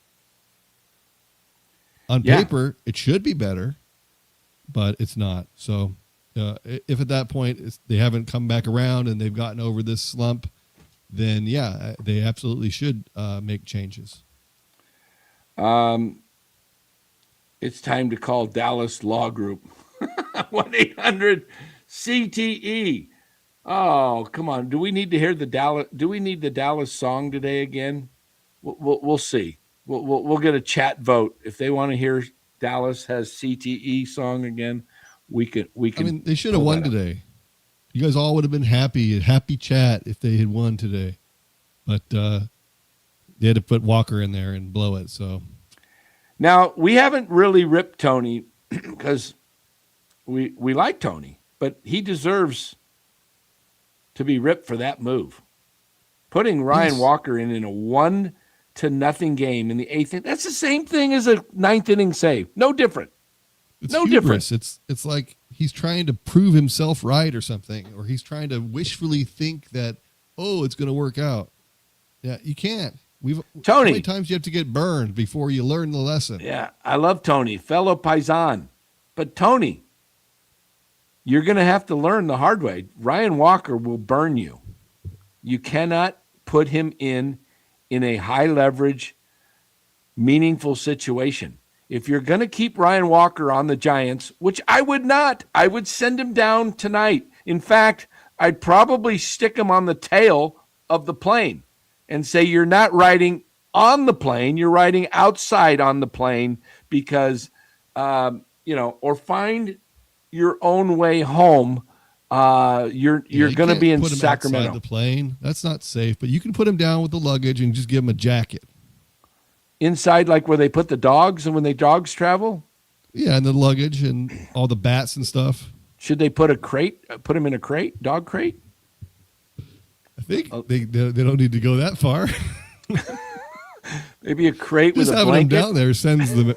On paper, it should be better, but it's not. So if at that point they haven't come back around and they've gotten over this slump, then yeah, they absolutely should make changes. It's time to call Dallas Law Group. 1-800-CTE. Oh, come on. Do we need to hear the Dallas song today again? We'll see. We'll get a chat vote if they want to hear Dallas has CTE song again. We can. I mean, they should have won today. You guys all would have been happy chat if they had won today, but they had to put Walker in there and blow it. So now we haven't really ripped Tony because we like Tony, but he deserves to be ripped for that move. Putting Ryan Walker in a 1-0 game in the 8th inning, that's the same thing as a 9th inning save. No different. It's no hubris. different. It's like he's trying to prove himself right or something, or he's trying to wishfully think that, oh, it's going to work out. Yeah, you can't. How many times you have to get burned before you learn the lesson? Yeah, I love Tony, fellow Paisan. But Tony, you're going to have to learn the hard way. Ryan Walker will burn you. You cannot put him in a high leverage, meaningful situation. If you're going to keep Ryan Walker on the Giants, which I would not, I would send him down tonight. In fact, I'd probably stick him on the tail of the plane and say, you're not riding on the plane, you're riding outside on the plane because, or find your own way home. You're going to be in Sacramento. Outside the plane. That's not safe, but you can put him down with the luggage and just give him a jacket. Inside, like where they put the dogs and when they dogs travel? Yeah, and the luggage and all the bats and stuff. Should they put him in a crate, dog crate? I think they don't need to go that far. Maybe a crate just with a blanket. Just having him down there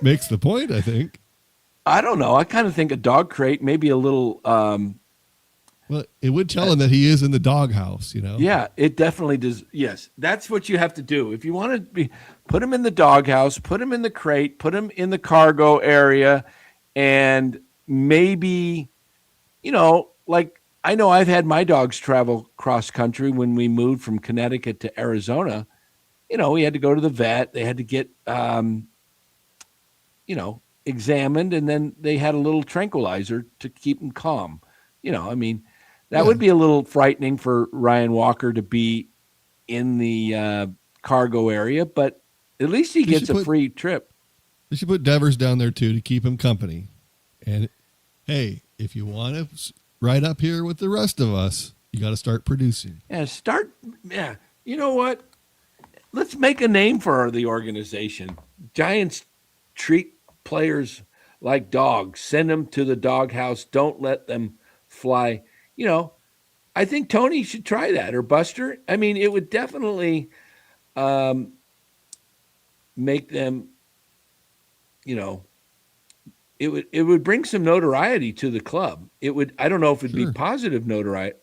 makes the point, I think. I don't know. I kind of think a dog crate, maybe a little... well, it would tell him that he is in the doghouse, Yeah, it definitely does. Yes, that's what you have to do. If you want to put him in the doghouse, put him in the crate, put him in the cargo area, and maybe, like I know I've had my dogs travel cross country when we moved from Connecticut to Arizona. We had to go to the vet. They had to get, examined, and then they had a little tranquilizer to keep them calm. That would be a little frightening for Ryan Walker to be in the cargo area, but at least he gets a free trip. We should put Devers down there too to keep him company. And hey, if you want to ride up here with the rest of us, you got to start producing. Yeah. You know what? Let's make a name for the organization. Giants treat players like dogs. Send them to the doghouse. Don't let them fly. I think Tony should try that, or Buster. I mean, it would definitely make them, it would bring some notoriety to the club. It would, I don't know if it'd be positive notoriety,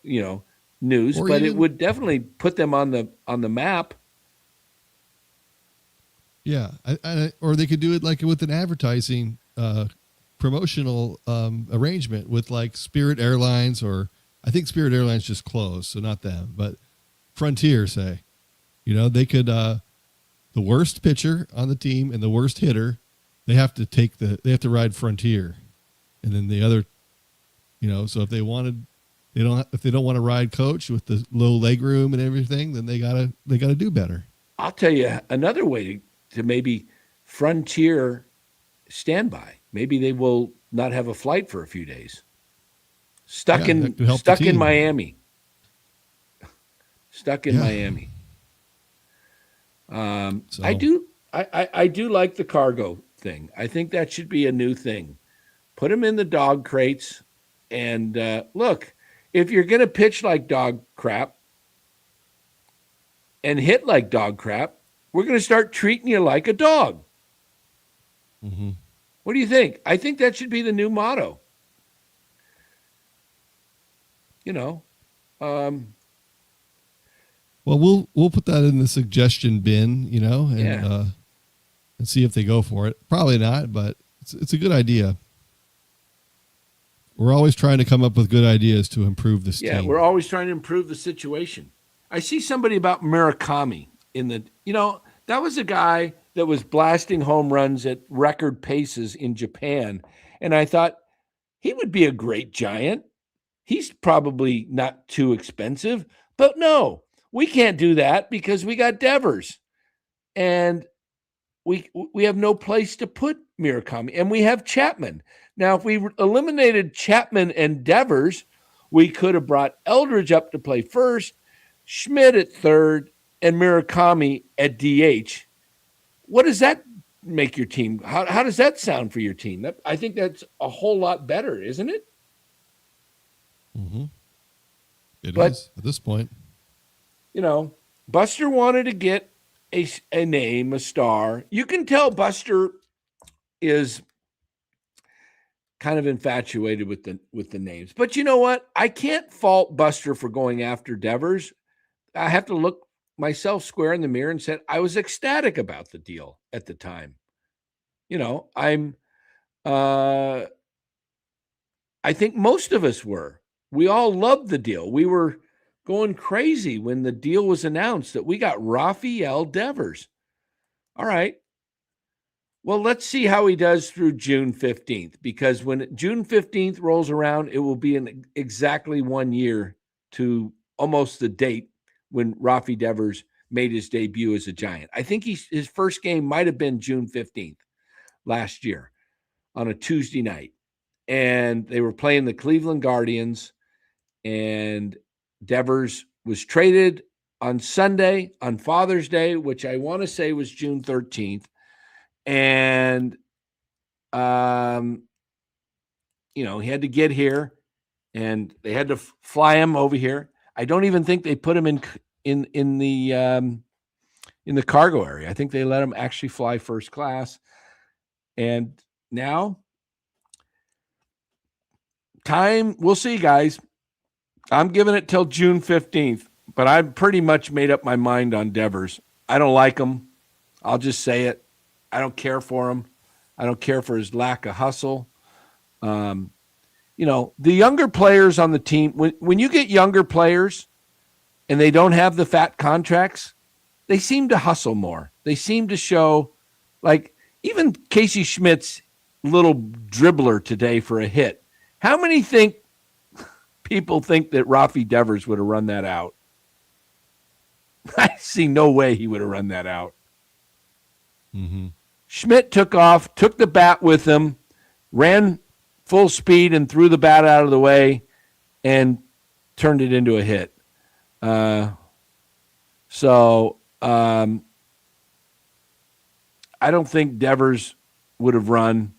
news, or but it would definitely put them on the map. Yeah. Or they could do it like with an advertising promotional arrangement with like Spirit Airlines, or I think Spirit Airlines just closed, so not them, but Frontier, say, they could, the worst pitcher on the team and the worst hitter, they have to ride Frontier. And then the other, so if they don't want to ride coach with the low leg room and everything, then they gotta do better. I'll tell you another way to maybe Frontier standby. Maybe they will not have a flight for a few days. Stuck in Miami. Stuck in Miami. I do like the cargo thing. I think that should be a new thing. Put them in the dog crates, and look, if you're going to pitch like dog crap and hit like dog crap, we're going to start treating you like a dog. Mm-hmm. What do you think? I think that should be the new motto. Well, we'll put that in the suggestion bin, and see if they go for it. Probably not, but it's a good idea. We're always trying to come up with good ideas to improve this Yeah, team. we're always trying to improve the situation. I see somebody about Murakami that was a guy that was blasting home runs at record paces in Japan. And I thought he would be a great Giant. He's probably not too expensive, but no, we can't do that because we got Devers. And we have no place to put Murakami, and we have Chapman. Now, if we eliminated Chapman and Devers, we could have brought Eldridge up to play first, Schmitt at third, and Murakami at DH. What does that make your team? How does that sound for your team? I think that's a whole lot better, isn't it? Mm-hmm. It But, is at this point. Buster wanted to get a name, a star. You can tell Buster is kind of infatuated with the names. But you know what? I can't fault Buster for going after Devers. I have to look myself square in the mirror and said I was ecstatic about the deal at the time. I think most of us were. We all loved the deal. We were going crazy when the deal was announced that we got Rafael Devers. All right. Well, let's see how he does through June 15th, because when June 15th rolls around, it will be in exactly 1 year to almost the date when Rafi Devers made his debut as a Giant. I think his first game might have been June 15th last year on a Tuesday night. And they were playing the Cleveland Guardians, and Devers was traded on Sunday, on Father's Day, which I want to say was June 13th. And, he had to get here, and they had to fly him over here. I don't even think they put him in the cargo area. I think they let him actually fly first class. And now, we'll see, guys. I'm giving it till June 15th, but I've pretty much made up my mind on Devers. I don't like him. I'll just say it. I don't care for him. I don't care for his lack of hustle. The younger players on the team, when you get younger players and they don't have the fat contracts, they seem to hustle more. They seem to show, like even Casey Schmitt's little dribbler today for a hit. How many people think that Rafi Devers would have run that out? I see no way he would have run that out. Mm-hmm. Schmitt took off, took the bat with him, ran full speed and threw the bat out of the way and turned it into a hit. I don't think Devers would have run.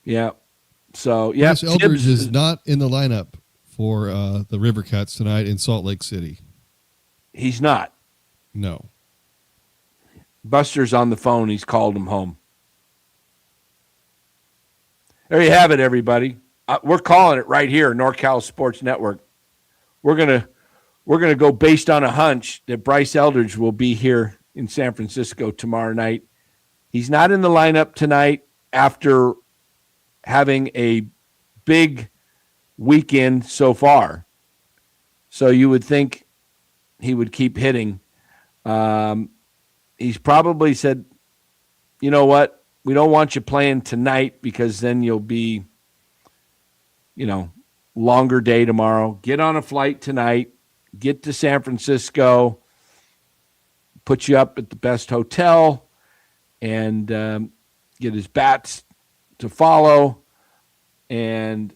Yeah. So, yeah. Chris Eldridge is not in the lineup for the River Cats tonight in Salt Lake City. He's not. No. Buster's on the phone. He's called him home. There you have it, everybody. We're calling it right here, NorCal Sports Network. We're gonna go based on a hunch that Bryce Eldridge will be here in San Francisco tomorrow night. He's not in the lineup tonight after having a big weekend so far. So you would think he would keep hitting. He's probably said, you know what? We don't want you playing tonight because then you'll be, longer day tomorrow. Get on a flight tonight. Get to San Francisco. Put you up at the best hotel and get his bats to follow. And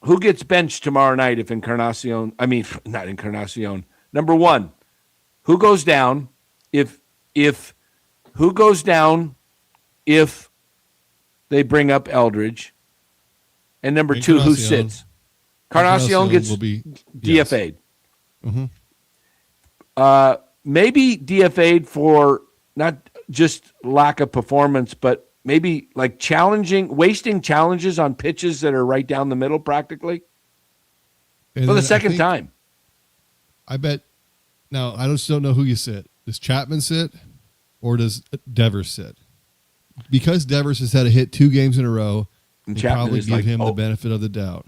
who gets benched tomorrow night if not Encarnacion. Number one, who goes down if they bring up Eldridge? And number two, who sits? Encarnacion will be DFA'd. Yes. Mm-hmm. Maybe DFA'd for not just lack of performance, but maybe like wasting challenges on pitches that are right down the middle practically And for the then second time. I bet. Now, I just don't know who you sit. Does Chapman sit or does Devers sit? because Devers has had a hit 2 games in a row, And they Chapman probably is give like, him the oh. benefit of the doubt.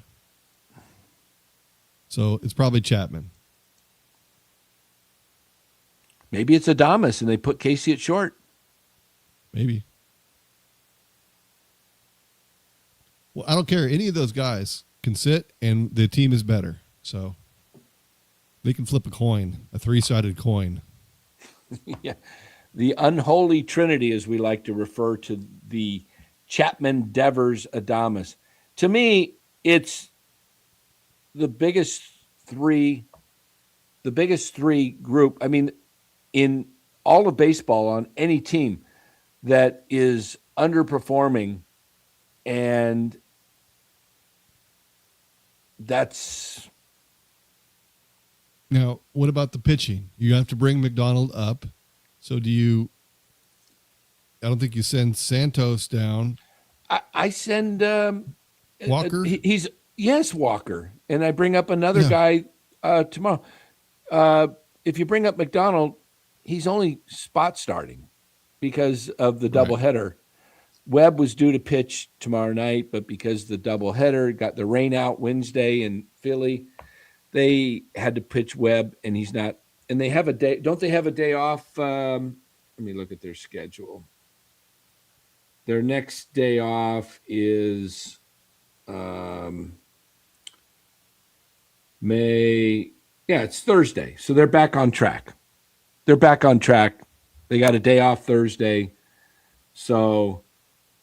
So it's probably Chapman. Maybe it's Adames and they put Casey at short. Maybe. Well, I don't care. Any of those guys can sit, and the team is better. So they can flip a coin, a 3-sided coin. Yeah. The unholy trinity, as we like to refer to the Chapman, Devers, Adames. To me, it's the biggest three group. I mean, in all of baseball, on any team that is underperforming, and that's Now, what about the pitching? You have to bring McDonald up. So do you? I don't think you send Santos down. I send Walker? He's yes, Walker, and I bring up another Yeah. guy tomorrow. If you bring up McDonald, he's only spot starting because of the doubleheader. Webb was due to pitch tomorrow night, but because the doubleheader got the rain out Wednesday in Philly, they had to pitch Webb, and he's not. And they have a day. Don't they have a day off? Let me look at their schedule. Their next day off is May. Yeah, it's Thursday. So they're back on track. They got a day off Thursday. So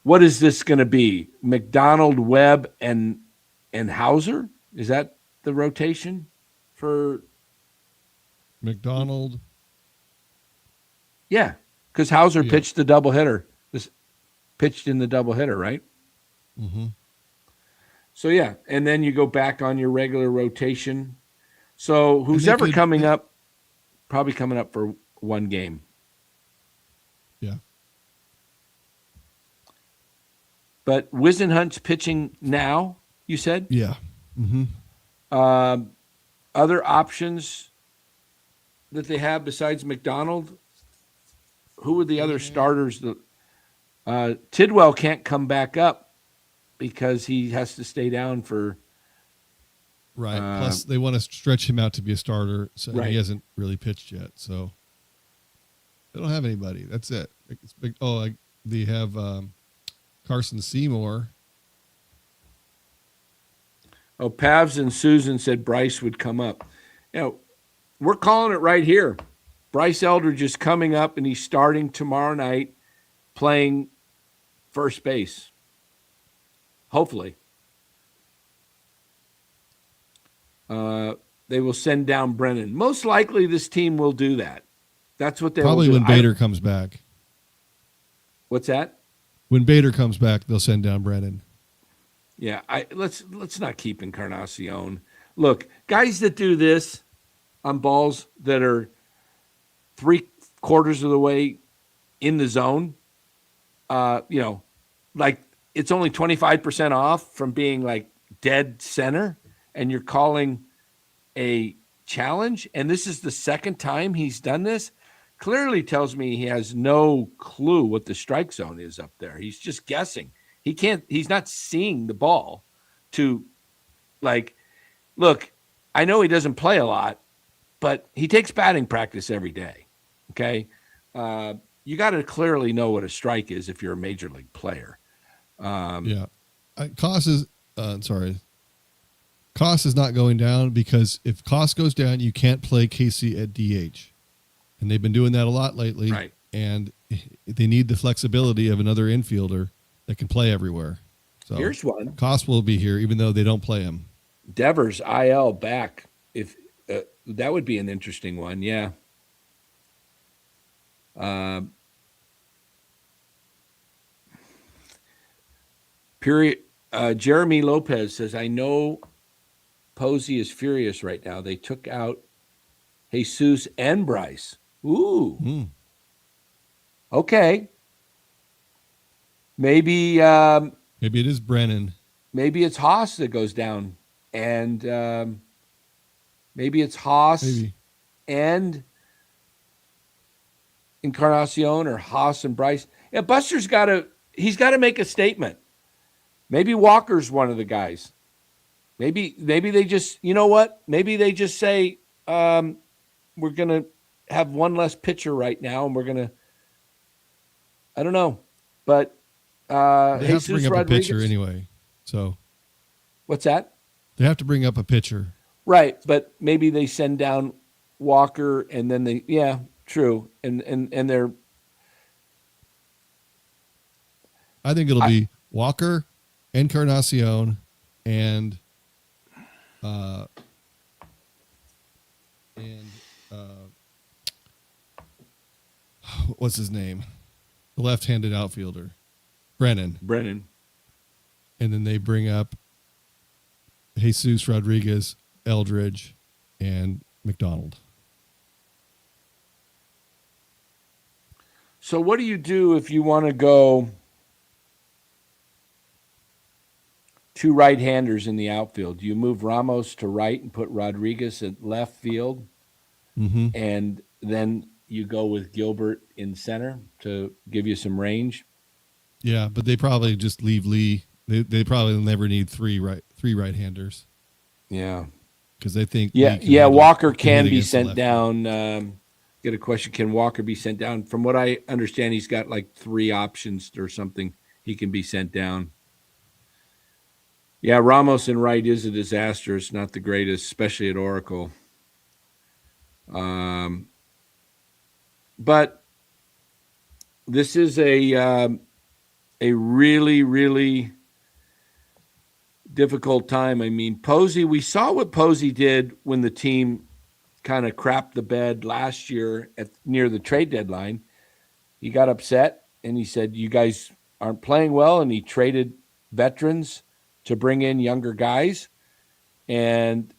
what is this going to be? McDonald, Webb, and Hauser? Is that the rotation for McDonald? Yeah, because Hauser pitched the doubleheader. Pitched in the doubleheader, right? Mm-hmm. So yeah, and then you go back on your regular rotation. So who's ever coming up, probably coming up for one game. Yeah. But Wisenhunt's pitching now, you said? Yeah. Mm-hmm. Other options that they have besides McDonald? Who are the other starters? Tidwell can't come back up because he has to stay down for. Right. Plus, they want to stretch him out to be a starter, so he hasn't really pitched yet. So they don't have anybody. That's it. It's big. Oh, they have Carson Seymour. Oh, Pavs and Susan said Bryce would come up. You know, we're calling it right here. Bryce Eldridge is coming up, and he's starting tomorrow night, playing first base. Hopefully. They will send down Brennan. Most likely this team will do that. That's what they probably will do. When Bader comes back. What's that? When Bader comes back, they'll send down Brennan. Yeah, let's not keep Encarnacion. Look, guys that do this on balls that are 3/4 of the way in the zone, like it's only 25% off from being like dead center, and you're calling a challenge, and this is the second time he's done this, clearly tells me he has no clue what the strike zone is up there. He's just guessing. He's not seeing the ball to, like, look, I know he doesn't play a lot, but he takes batting practice every day. Okay. You got to clearly know what a strike is if you're a major league player. Cost is not going down because if Cost goes down, you can't play Casey at DH. And they've been doing that a lot lately. Right. And they need the flexibility of another infielder that can play everywhere. So here's one. Cost will be here even though they don't play him. Devers IL back. If that would be an interesting one. Yeah. Jeremy Lopez says, I know Posey is furious right now. They took out Jesus and Bryce. Ooh. Okay. Maybe Maybe it is Brennan. Maybe it's Haas that goes down. And maybe it's Haas and Encarnacion or Haas and Bryce. Yeah, Buster's got to he's got to make a statement. Maybe Walker's one of the guys. Maybe they just, you know what? Maybe they just say, we're going to have one less pitcher right now, and we're going to, I don't know. But they have to Jesus bring up Rodriguez, a pitcher anyway. So what's that? they have to bring up a pitcher. Right, but maybe they send down Walker, and then true. And they're, I think it'll be Walker, Encarnacion, and what's his name? The left-handed outfielder, Brennan. And then they bring up Jesus Rodriguez, Eldridge, and McDonald. So what do you do if you want to go two right-handers in the outfield? Do you move Ramos to right and put Rodriguez at left field? Mm-hmm. And then you go with Gilbert in center to give you some range? Yeah, but they probably just leave Lee. They probably never need three right-handers. Yeah. Because they think Walker can be against the sent lefty. down. Get a question, can Walker be sent down? From what I understand, he's got like 3 options or something. He can be sent down. Yeah, Ramos in right is a disaster. It's not the greatest, especially at Oracle. But this is a really, really difficult time. I mean, Posey, we saw what Posey did when the team kind of crapped the bed last year near the trade deadline. He got upset and he said, you guys aren't playing well, and he traded veterans to bring in younger guys. And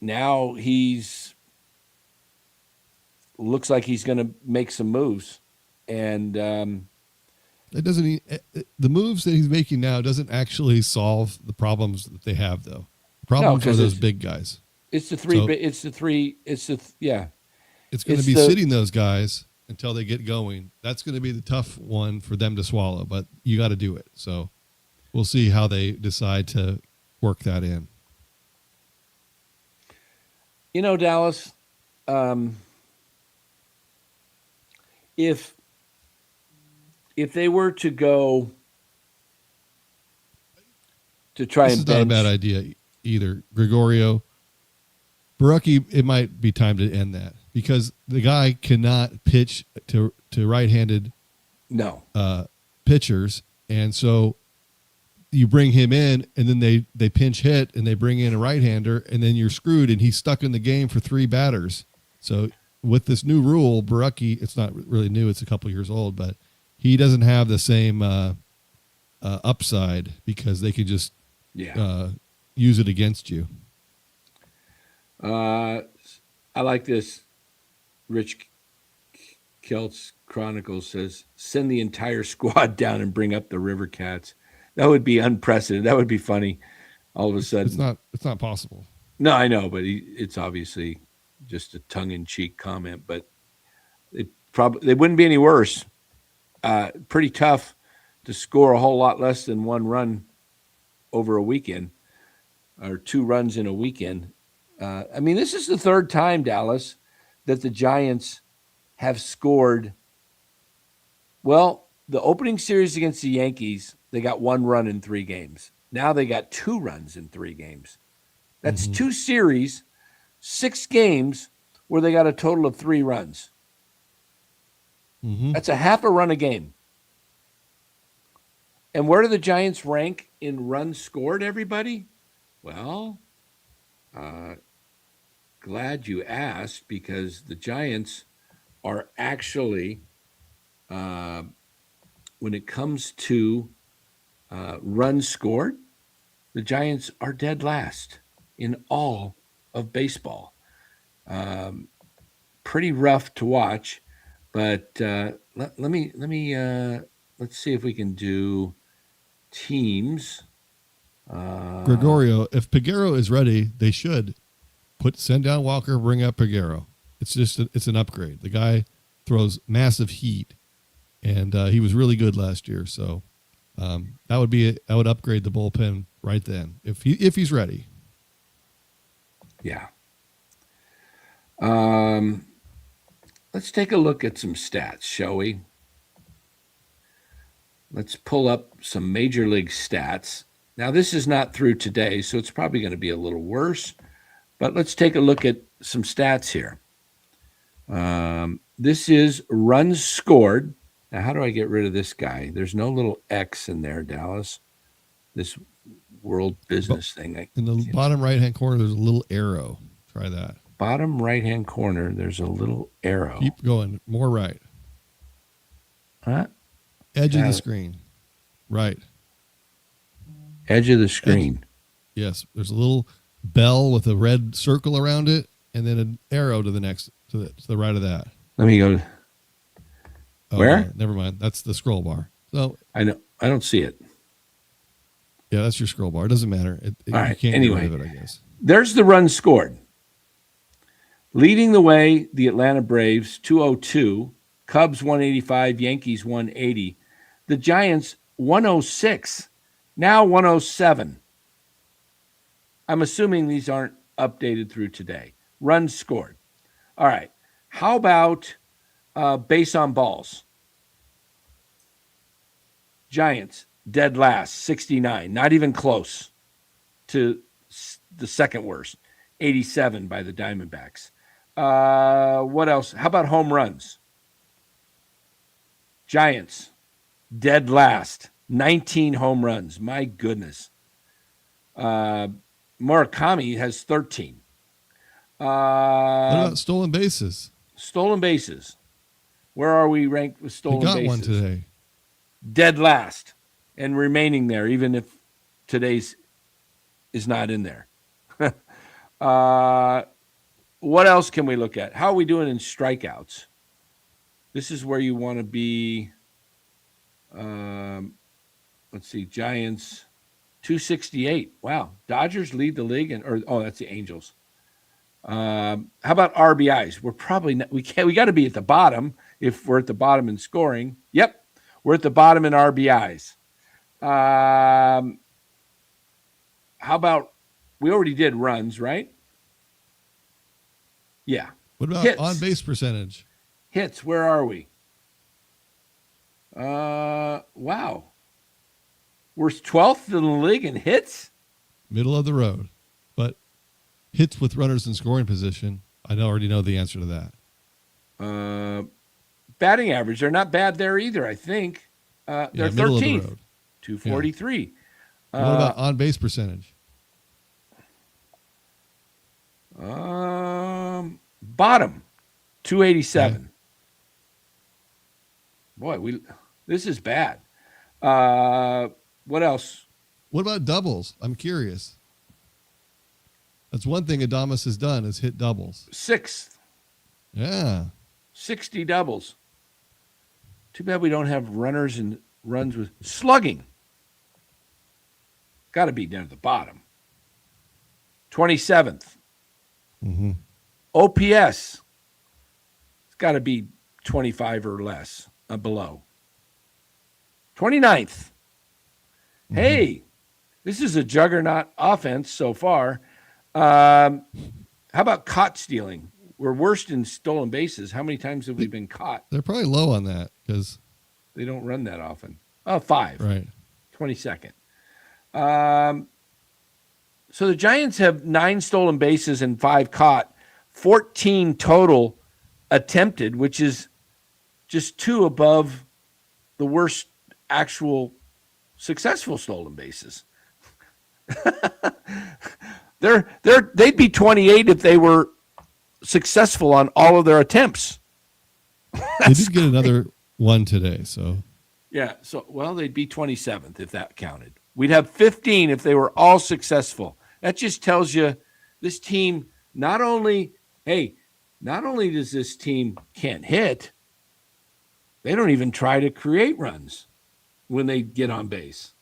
now looks like he's going to make some moves. And It doesn't. The moves that he's making now doesn't actually solve the problems that they have, though. The problems are those big guys. It's the three. So it's the three. It's the yeah. It's going to be sitting those guys until they get going. That's going to be the tough one for them to swallow, but you got to do it. So we'll see how they decide to work that in. You know, Dallas, if they were to go to try This and is not a bench, bad idea either. Gregorio, Barucki, it might be time to end that because the guy cannot pitch to right-handed pitchers, and so you bring him in, and then they pinch hit, and they bring in a right-hander, and then you're screwed, and he's stuck in the game for 3 batters. So with this new rule, Barucki, it's not really new; it's a couple years old, but he doesn't have the same upside because they could just use it against you. I like this. Rich Kelts Chronicles says, send the entire squad down and bring up the River Cats. That would be unprecedented. That would be funny. All of a sudden. It's not possible. No, I know, but it's obviously just a tongue-in-cheek comment, but they wouldn't be any worse. Pretty tough to score a whole lot less than 1 run over a weekend or 2 runs in a weekend. I mean, this is the 3rd time, Dallas, that the Giants have scored. Well, the opening series against the Yankees, they got 1 run in 3 games. Now they got 2 runs in 3 games. That's 2 series, 6 games where they got a total of 3 runs. That's a half a run a game. And where do the Giants rank in runs scored, everybody? Well, glad you asked, because the Giants are actually, when it comes to runs scored, the Giants are dead last in all of baseball. Pretty rough to watch, but let's see if we can do teams. Gregorio, if Peguero is ready, they should send down Walker, bring up Peguero. It's an upgrade. The guy throws massive heat, and he was really good last year. So that would be I would upgrade the bullpen right then if he's ready. Yeah. Let's take a look at some stats, shall we? Let's pull up some major league stats. Now, this is not through today, so it's probably going to be a little worse, but let's take a look at some stats here. This is runs scored. Now, how do I get rid of this guy? There's no little X in there, Dallas. This world business thing. In the bottom right-hand corner, there's a little arrow. Try that. Bottom right-hand corner, there's a little arrow. Keep going. More right. Huh? Edge of the screen. Right. Edge of the screen. Yes. There's a little bell with a red circle around it, and then an arrow to the next to the right of that. Let me go. Where? Okay, never mind. That's the scroll bar. So I know. I don't see it. yeah, that's your scroll bar. It doesn't matter. All right. You can't Anyway, get rid of it, I guess. There's the run scored. Leading the way, the Atlanta Braves, 202. Cubs, 185. Yankees, 180. The Giants, 106. Now 107. I'm assuming these aren't updated through today. Runs scored. All right. How about base on balls? Giants, dead last, 69. Not even close to the second worst, 87 by the Diamondbacks. What else? How about home runs? Giants, dead last, 19 home runs. My goodness. Murakami has 13. What about stolen bases? Stolen bases. Where are we ranked with stolen We got bases? one today. Dead last and remaining there, even if today's is not in there. What else can we look at? How are we doing in strikeouts? This is where you want to be. Let's see, Giants, 268. Wow, Dodgers lead the league, that's the Angels. How about RBIs? We're probably not, we got to be at the bottom if we're at the bottom in scoring. Yep, we're at the bottom in RBIs. How about, we already did runs, right? Yeah. What about hits? on base percentage? Hits, where are we? Wow. We're 12th in the league in hits? Middle of the road. But hits with runners in scoring position, I already know the answer to that. Batting average, they're not bad there either, I think. They're middle of the 13th. road. 243. What about on base percentage? Bottom, 287. Okay. Boy, this is bad. What else? What about doubles? I'm curious. That's one thing Adames has done is hit doubles. 6th. Yeah. 60 doubles. Too bad we don't have runners and runs with slugging. Got to be down at the bottom. 27th. Mm-hmm. OPS. It's got to be 25 or less, below. 29th. Mm-hmm. Hey, this is a juggernaut offense so far. How about caught stealing? We're worst in stolen bases. How many times have we been caught? They're probably low on that because they don't run that often. 5. Right. 22nd. So the Giants have 9 stolen bases and 5 caught, 14 total attempted, which is just 2 above the worst actual successful stolen bases. They'd be 28 if they were successful on all of their attempts. They did get another one today, so yeah. So they'd be 27th if that counted. We'd have 15 if they were all successful. That just tells you this team not only does this team can't hit, they don't even try to create runs when they get on base.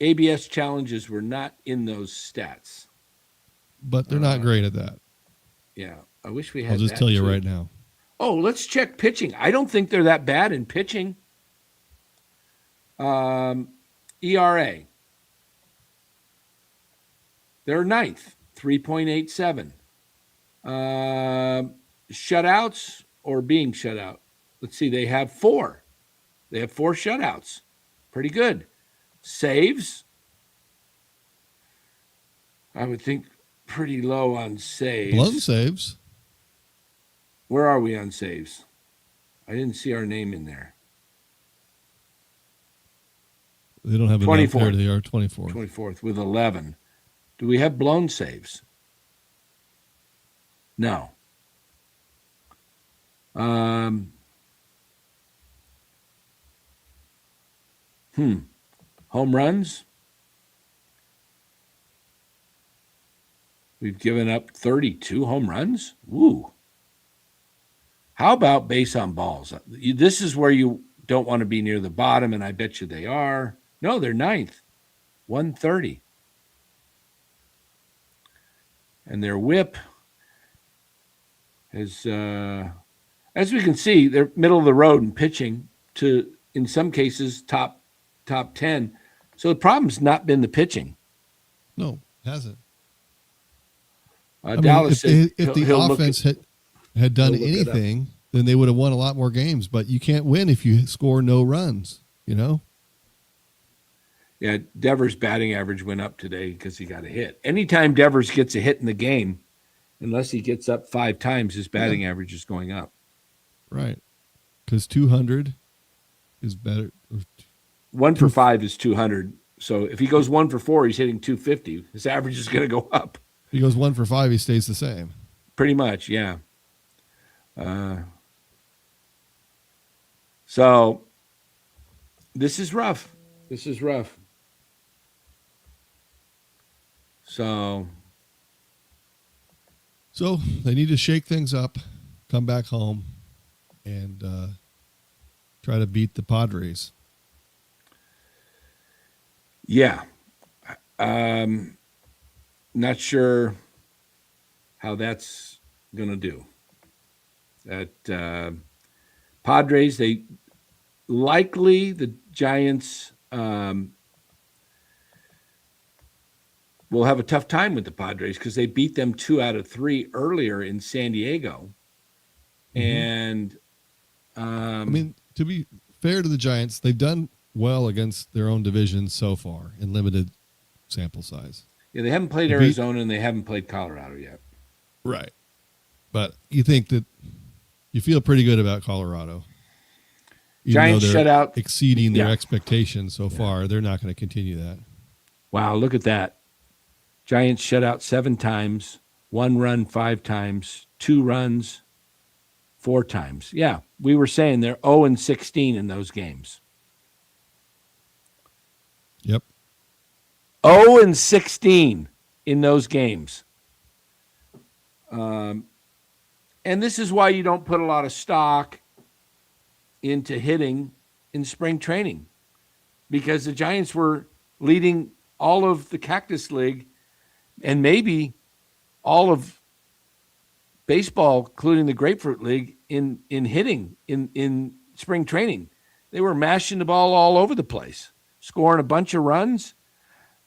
ABS challenges were not in those stats. but they're not great at that. Yeah. I wish we had. I'll just that tell you too. right now. Oh, let's check pitching. I don't think they're that bad in pitching. ERA. They're ninth, 3.87. Shutouts or being shut out. Let's see. They have 4. They have 4 shutouts. Pretty good. Saves. I would think pretty low on saves. Blown saves. Where are we on saves? I didn't see our name in there. They don't have enough 24th. there. They are 24th. 24th with 11. Do we have blown saves? No. Home runs. We've given up 32 home runs. Woo. How about base on balls? This is where you don't want to be near the bottom, and I bet you they are. No, they're ninth, 130. And their whip is, as we can see, they're middle of the road in pitching to, in some cases, top 10. So the problem's not been the pitching. No, it hasn't. Dallas said if the offense had done anything, then they would have won a lot more games. But you can't win if you score no runs, you know? Yeah, Devers' batting average went up today because he got a hit. Anytime Devers gets a hit in the game, unless he gets up 5 times, his batting average is going up. Right. Because 200 is better. 1 for 5 is 200. So if he goes 1 for 4, he's hitting 250. His average is going to go up. If he goes 1 for 5, he stays the same. Pretty much, yeah. So this is rough. This is rough. So they need to shake things up, come back home, and try to beat the Padres. Yeah. Not sure how that's going to do. That Padres, the Giants will have a tough time with the Padres because they beat them 2 out of 3 earlier in San Diego. And I mean, to be fair to the Giants, they've done well against their own division so far in limited sample size. Yeah, they haven't played Arizona and they haven't played Colorado yet. Right. But you think that you feel pretty good about Colorado. Giants shut out. Exceeding their expectations so far. They're not going to continue that. Wow, look at that. Giants shut out 7 times, 1 run 5 times, 2 runs 4 times. Yeah, we were saying they're 0-16 in those games. Yep. 0-16 in those games. And this is why you don't put a lot of stock into hitting in spring training, because the Giants were leading all of the Cactus League and maybe all of baseball, including the Grapefruit League, in hitting in spring training. They were mashing the ball all over the place, scoring a bunch of runs.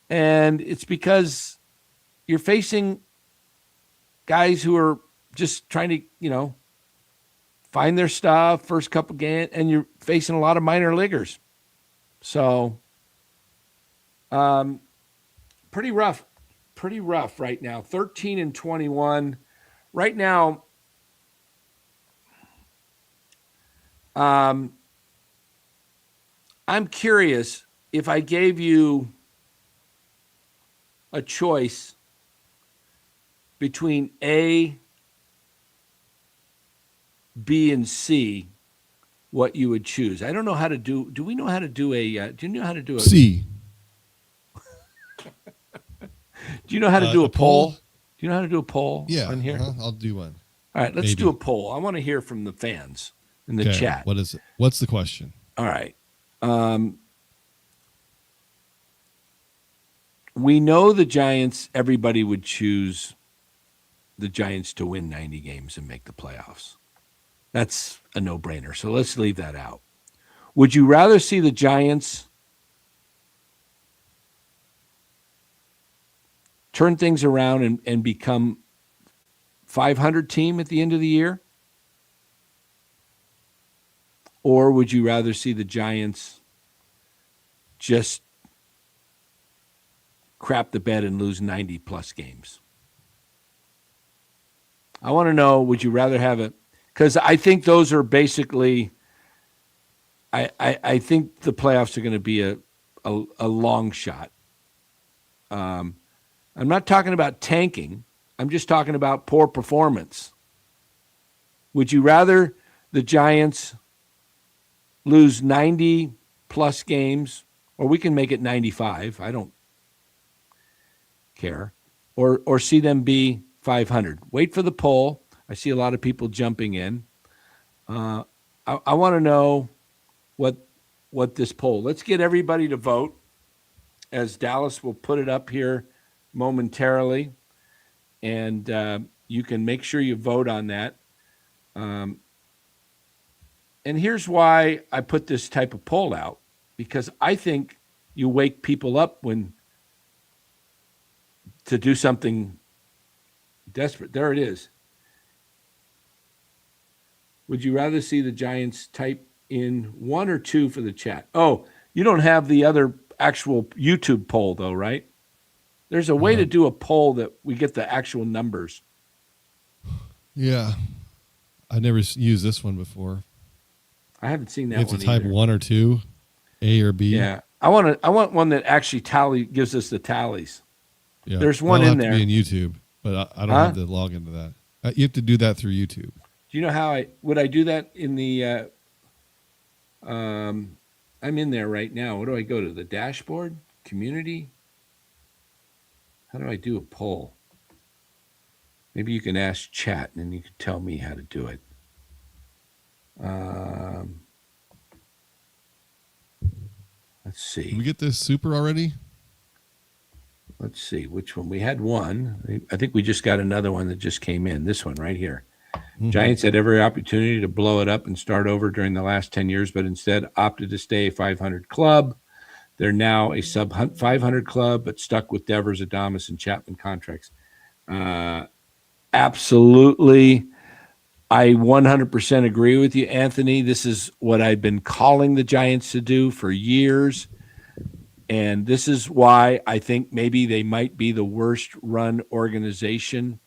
And it's because you're facing guys who are just trying to, find their stuff first couple games, and you're facing a lot of minor leaguers. So, pretty rough right now. 13-21 right now. I'm curious if I gave you a choice between A, B, and C, what you would choose. I don't know how to do. Do we know how to do a? Do you know how to do a C? Do you know how to do a poll? Do you know how to do a poll? Yeah, on here. I'll do one. All right, let's do a poll. I want to hear from the fans in the chat. What is it? What's the question? All right. We know the Giants. Everybody would choose the Giants to win 90 games and make the playoffs. That's a no-brainer. So let's leave that out. Would you rather see the Giants turn things around and become 500 team at the end of the year? Or would you rather see the Giants just crap the bed and lose 90-plus games? I want to know, would you rather have it? Because I think those are basically I think the playoffs are going to be a long shot. I'm not talking about tanking. I'm just talking about poor performance. Would you rather the Giants lose 90-plus games, or we can make it 95, I don't care, or see them be 500? Wait for the poll. I see a lot of people jumping in. I want to know what this poll. Let's get everybody to vote, as Dallas will put it up here momentarily, and you can make sure you vote on that. And here's why I put this type of poll out, because I think you wake people up to do something desperate. There it is. Would you rather see the Giants? Type in 1 or 2 for the chat. Oh, you don't have the other actual YouTube poll though, right? There's a way to do a poll that we get the actual numbers. Yeah. I never used this one before. I haven't seen that You one have to type either. 1 or 2, A or B. Yeah. I want one that actually gives us the tallies. Yeah. There's one That'll in have there. to be in YouTube, but I don't have to log into that. You have to do that through YouTube. Do you know how I do that in the I'm in there right now. What do I go to? The dashboard? Community? How do I do a poll? Maybe you can ask chat and then you can tell me how to do it. Let's see. Did we get this super already? Let's see which one. We had one. I think we just got another one that just came in. This one right here. Mm-hmm. Giants had every opportunity to blow it up and start over during the last 10 years, but instead opted to stay a 500 club. They're now a sub 500 club, but stuck with Devers, Adames, and Chapman contracts. Absolutely. I 100% agree with you, Anthony. This is what I've been calling the Giants to do for years. And this is why I think maybe they might be the worst run organization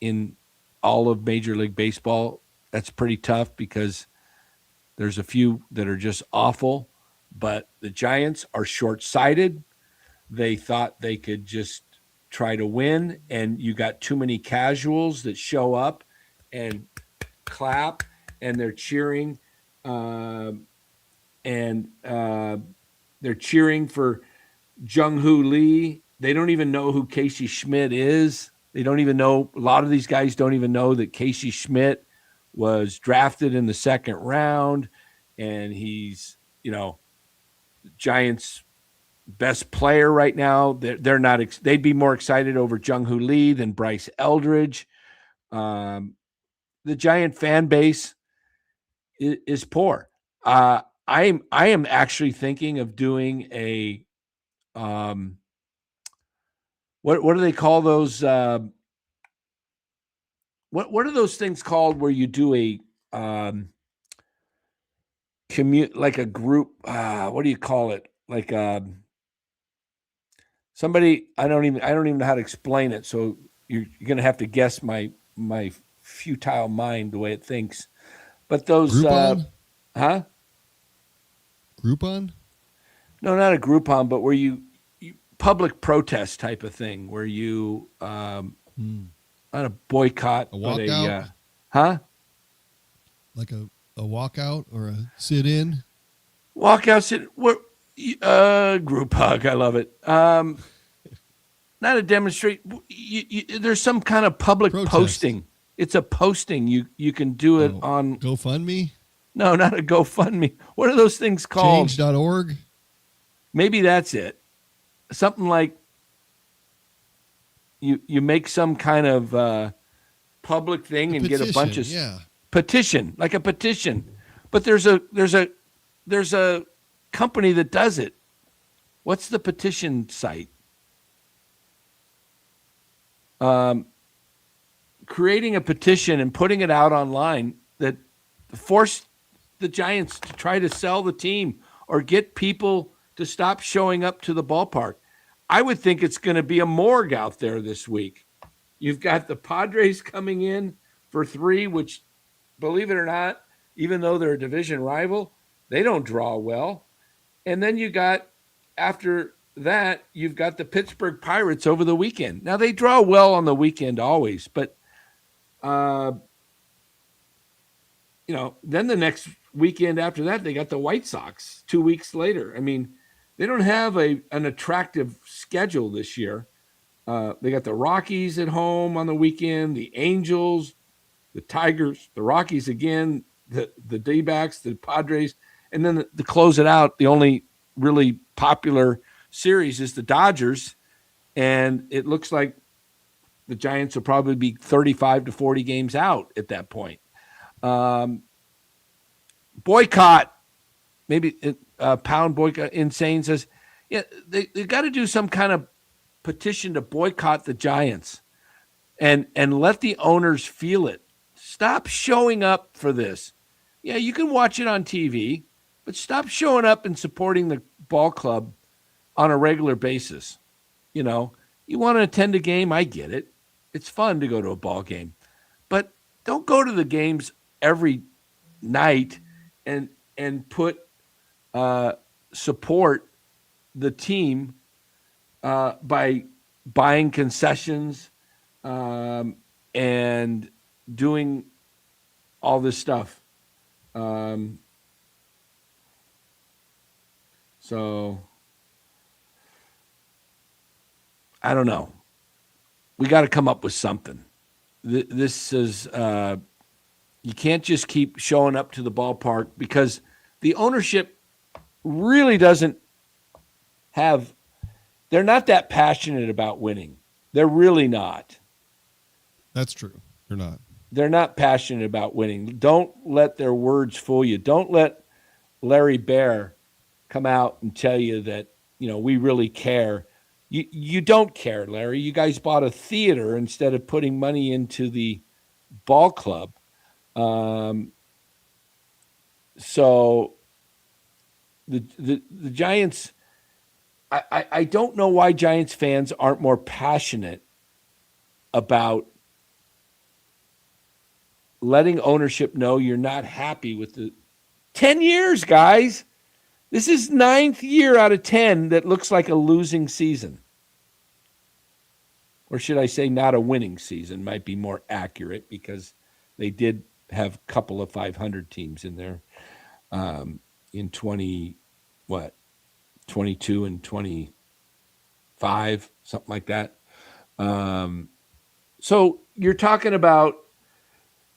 in all of Major League Baseball. That's pretty tough because there's a few that are just awful. But the Giants are short-sighted. They thought they could just try to win, and you got too many casuals that show up and clap, and they're cheering, and they're cheering for Jung-Hoo Lee. They don't even know who Casey Schmitt is. They don't even know. A lot of these guys don't even know that Casey Schmitt was drafted in the second round, and he's, Giants' best player right now. They're not. They'd be more excited over Jung-Hoo Lee than Bryce Eldridge. The Giant fan base is poor. I am actually thinking of doing a what do they call those? What are those things called where you do a commute, like a group? What do you call it? Like somebody. I don't even know how to explain it. So you're going to have to guess my futile mind the way it thinks. But those Groupon? Groupon? No, not a Groupon, but where you public protest type of thing, where you not a boycott, a walkout, like a walkout or a sit-in. Walkout, group hug. I love it. Not a demonstrate. There's some kind of public posting. It's a posting. You can do it on GoFundMe. No, not a GoFundMe. What are those things called? Change.org. Maybe that's it. Something like you make some kind of public thing and get a bunch of petition, like a petition. But there's a company that does it. What's the petition site? Creating a petition and putting it out online that force the Giants to try to sell the team or get people to stop showing up to the ballpark. I would think it's going to be a morgue out there this week. You've got the Padres coming in for 3, which, believe it or not, even though they're a division rival, they don't draw well. And then after that, you've got the Pittsburgh Pirates over the weekend. Now, they draw well on the weekend always, but, then the next weekend after that, they got the White Sox 2 weeks later. I mean, they don't have an attractive schedule this year. They got the Rockies at home on the weekend, the Angels, the Tigers, the Rockies again, the D-backs, the Padres, and then to close it out, the only really popular series is the Dodgers, and it looks like the Giants will probably be 35 to 40 games out at that point. Boycott, maybe Pound Boycott Insane says, yeah, they got to do some kind of petition to boycott the Giants and let the owners feel it. Stop showing up for this. Yeah, you can watch it on TV, but stop showing up and supporting the ball club on a regular basis. You want to attend a game, I get it. It's fun to go to a ball game. But don't go to the games every night and put support the team by buying concessions and doing all this stuff. So I don't know. We got to come up with something. This is you can't just keep showing up to the ballpark because the ownership really doesn't have. They're not that passionate about winning. They're really not. That's true. They're not. They're not passionate about winning. Don't let their words fool you. Don't let Larry Bear come out and tell you that, we really care. You don't care, Larry. You guys bought a theater instead of putting money into the ball club. So the Giants, I don't know why Giants fans aren't more passionate about letting ownership know you're not happy with the 10 years, guys. This is 9th year out of 10 that looks like a losing season. Or should I say not a winning season might be more accurate because they did have a couple of 500 teams in there in 22 and 25, something like that. So you're talking about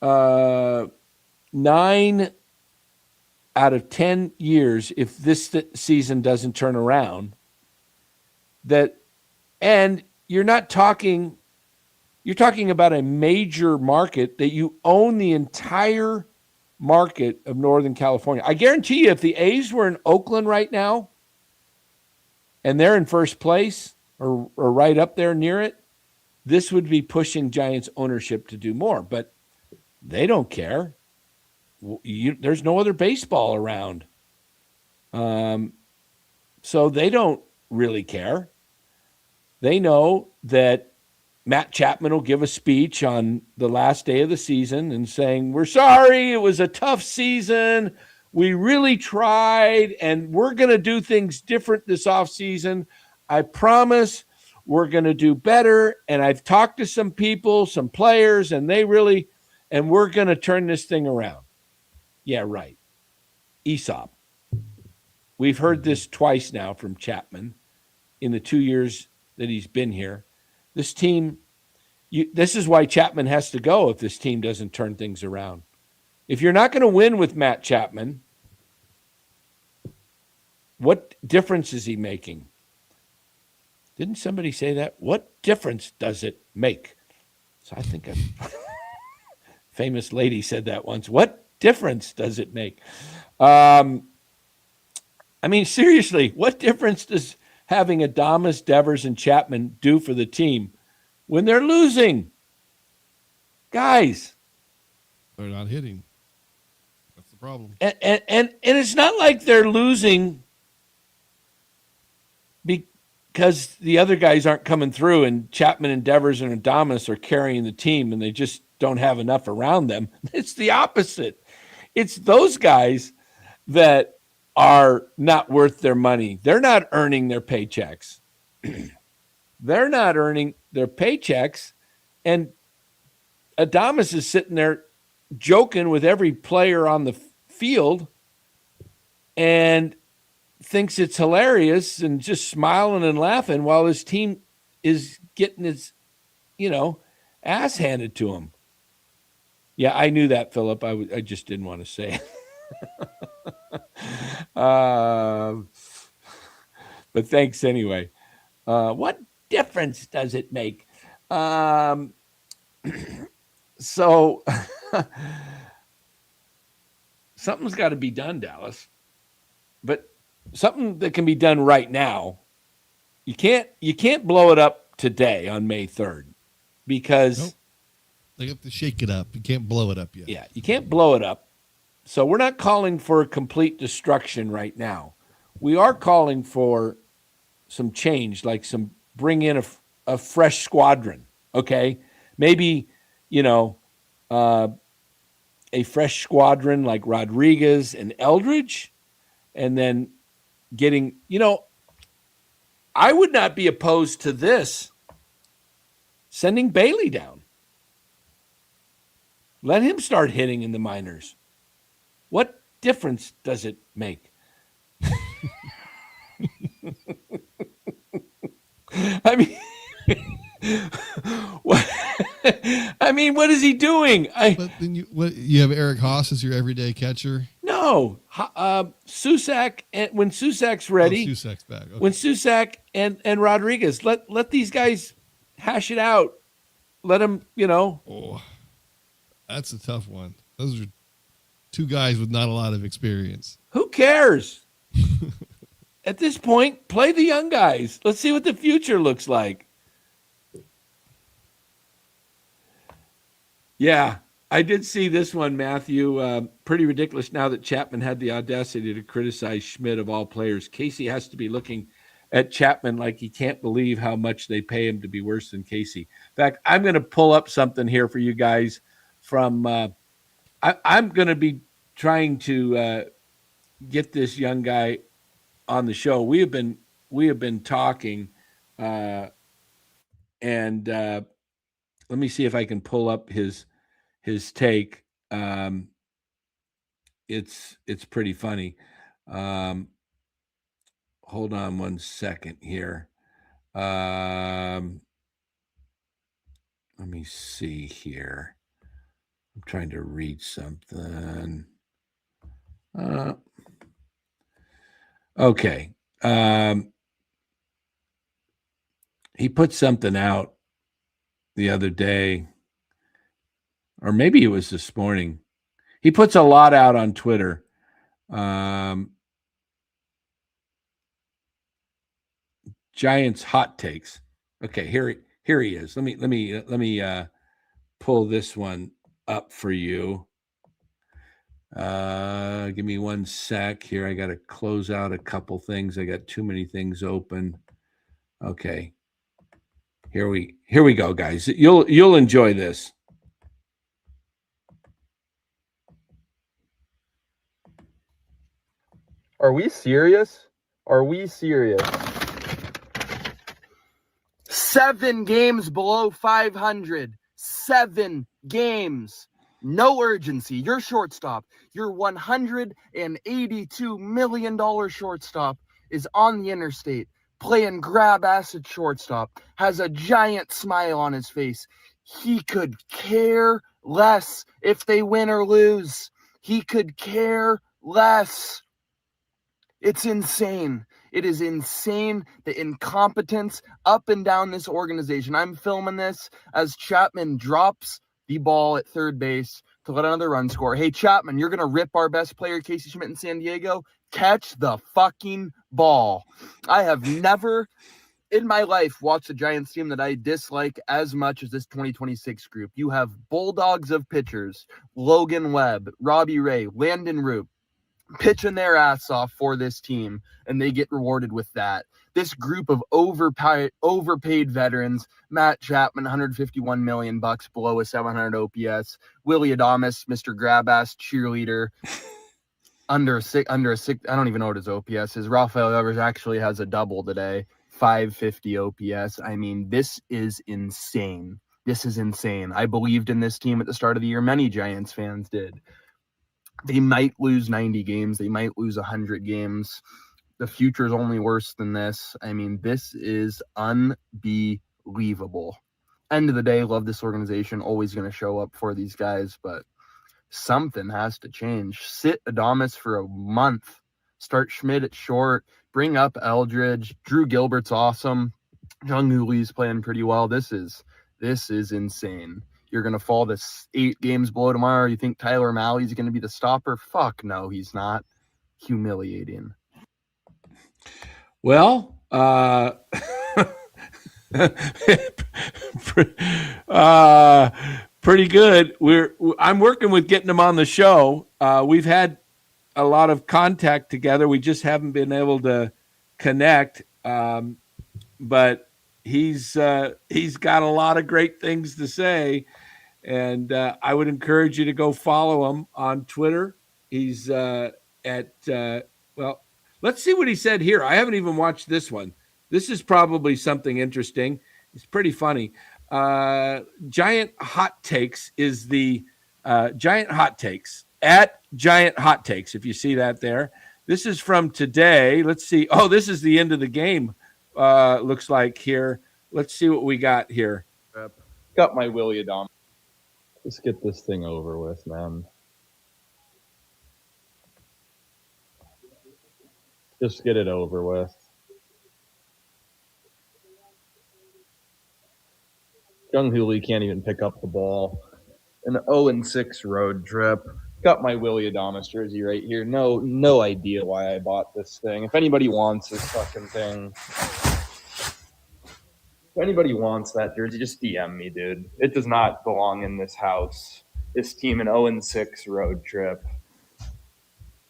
9 out of 10 years, if this season doesn't turn around, and you're talking about a major market that you own the entire market of Northern California. I guarantee you, if the A's were in Oakland right now and they're in first place or right up there near it, this would be pushing Giants ownership to do more, but they don't care. There's no other baseball around. So they don't really care. They know that Matt Chapman will give a speech on the last day of the season and saying, we're sorry, it was a tough season. We really tried, and we're going to do things different this offseason. I promise we're going to do better. And I've talked to some people, some players, and we're going to turn this thing around. Yeah, right. Aesop. We've heard this twice now from Chapman in the 2 years that he's been here. This team, this is why Chapman has to go if this team doesn't turn things around. If you're not going to win with Matt Chapman, what difference is he making? Didn't somebody say that? What difference does it make? So I think famous lady said that once. What difference does it make? I mean, seriously, what difference does having Adames, Devers, and Chapman do for the team when they're losing? Guys. They're not hitting. That's the problem. And it's not like they're losing because the other guys aren't coming through and Chapman and Devers and Adames are carrying the team and they just don't have enough around them. It's the opposite. It's those guys that are not worth their money. They're not earning their paychecks. They're not earning their paychecks. And Adames is sitting there joking with every player on the field and thinks it's hilarious and just smiling and laughing while his team is getting its, ass handed to him. Yeah, I knew that, Philip. I just didn't want to say it. But thanks anyway. What difference does it make? So something's got to be done, Dallas. But something that can be done right now. You can't blow it up today on May 3rd because Nope. They have to shake it up. You can't blow it up yet. Yeah, you can't blow it up. So we're not calling for complete destruction right now. We are calling for some change, like bring in a fresh squadron. Okay, maybe a fresh squadron like Rodriguez and Eldridge, and then getting I would not be opposed to this. Sending Bailey down. Let him start hitting in the minors. What difference does it make? I mean, what is he doing? But then you have Eric Haas as your everyday catcher. No, Susak, and when Susak's ready, Susak's back. Okay. When Susak and Rodriguez, let these guys hash it out. Let them, Oh, that's a tough one. Those are two guys with not a lot of experience. Who cares? At this point, play the young guys. Let's see what the future looks like. Yeah, I did see this one, Matthew. Pretty ridiculous now that Chapman had the audacity to criticize Schmitt of all players. Casey has to be looking at Chapman like he can't believe how much they pay him to be worse than Casey. In fact, I'm going to pull up something here for you guys from I'm going to be trying to get this young guy on the show. We have been talking and let me see if I can pull up his take. It's pretty funny. Hold on one second here. Let me see here. I'm trying to read something. Okay. He put something out the other day, or maybe it was this morning. He puts a lot out on Twitter. Giants hot takes. Okay, here he is. Let me pull this one up for you. Give me one sec here. I got to close out a couple things. I got too many things open. Okay. Here we go, guys. You'll enjoy this. Are we serious? Are we serious? 7 games below 500. 7 games. No urgency. Your shortstop, your $182 million shortstop, is on the interstate playing grab ass at shortstop, has a giant smile on his face. He could care less if they win or lose. He could care less. It's insane. It is insane, the incompetence up and down this organization. I'm filming this as Chapman drops the ball at third base to let another run score. Hey, Chapman, you're going to rip our best player, Casey Schmitt in San Diego? Catch the fucking ball. I have never in my life watched a Giants team that I dislike as much as this 2026 group. You have bulldogs of pitchers, Logan Webb, Robbie Ray, Landon Root, pitching their ass off for this team, and they get rewarded with that. This group of overpaid veterans, Matt Chapman, $151 million below a 700 OPS. Willie Adames, Mr. Grab-ass cheerleader, under a six. I don't even know what his OPS is. Rafael Devers actually has a double today, 550 OPS. I mean, this is insane. This is insane. I believed in this team at the start of the year. Many Giants fans did. They might lose 90 games. They might lose 100 games. The future is only worse than this. I mean, this is unbelievable. End of the day, love this organization. Always going to show up for these guys, but something has to change. Sit Adames for a month. Start Schmidt at short. Bring up Eldridge. Drew Gilbert's awesome. Jung Hoo Lee's playing pretty well. This is insane. You're going to fall this 8 games below tomorrow. You think Tyler Malley's going to be the stopper? Fuck no, he's not. Humiliating. Well, pretty good. I'm working with getting him on the show. We've had a lot of contact together. We just haven't been able to connect. But he's got a lot of great things to say, and I would encourage you to go follow him on Twitter. He's let's see what he said here. I haven't even watched this one. This is probably something interesting. It's pretty funny. Giant Hot Takes is the Giant Hot Takes at Giant Hot Takes. If you see that there, this is from today. Let's see. Oh, this is the end of the game. Looks like here. Let's see what we got here. Got my Willie Adames. Let's get this thing over with, man. Just get it over with. Jung Hoo Lee can't even pick up the ball. An 0-6 road trip. Got my Willie Adames jersey right here. No idea why I bought this thing. If anybody wants this fucking thing, if anybody wants that jersey, just DM me, dude. It does not belong in this house. This team an 0-6 road trip.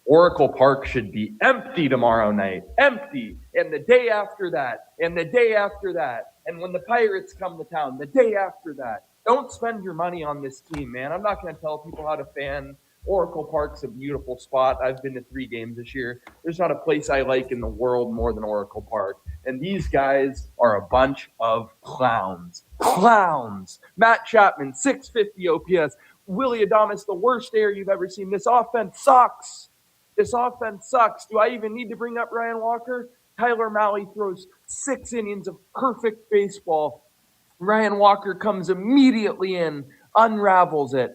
Oracle Park should be empty tomorrow night. Empty. And the day after that. And the day after that. And when the Pirates come to town, the day after that. Don't spend your money on this team, man. I'm not going to tell people how to fan. Oracle Park's a beautiful spot. I've been to 3 games this year. There's not a place I like in the world more than Oracle Park. And these guys are a bunch of clowns. Clowns. Matt Chapman, 650 OPS. Willie Adames, the worst air you've ever seen. This offense sucks. This offense sucks. Do I even need to bring up Ryan Walker? Tyler Malley throws 6 innings of perfect baseball. Ryan Walker comes immediately in, unravels it.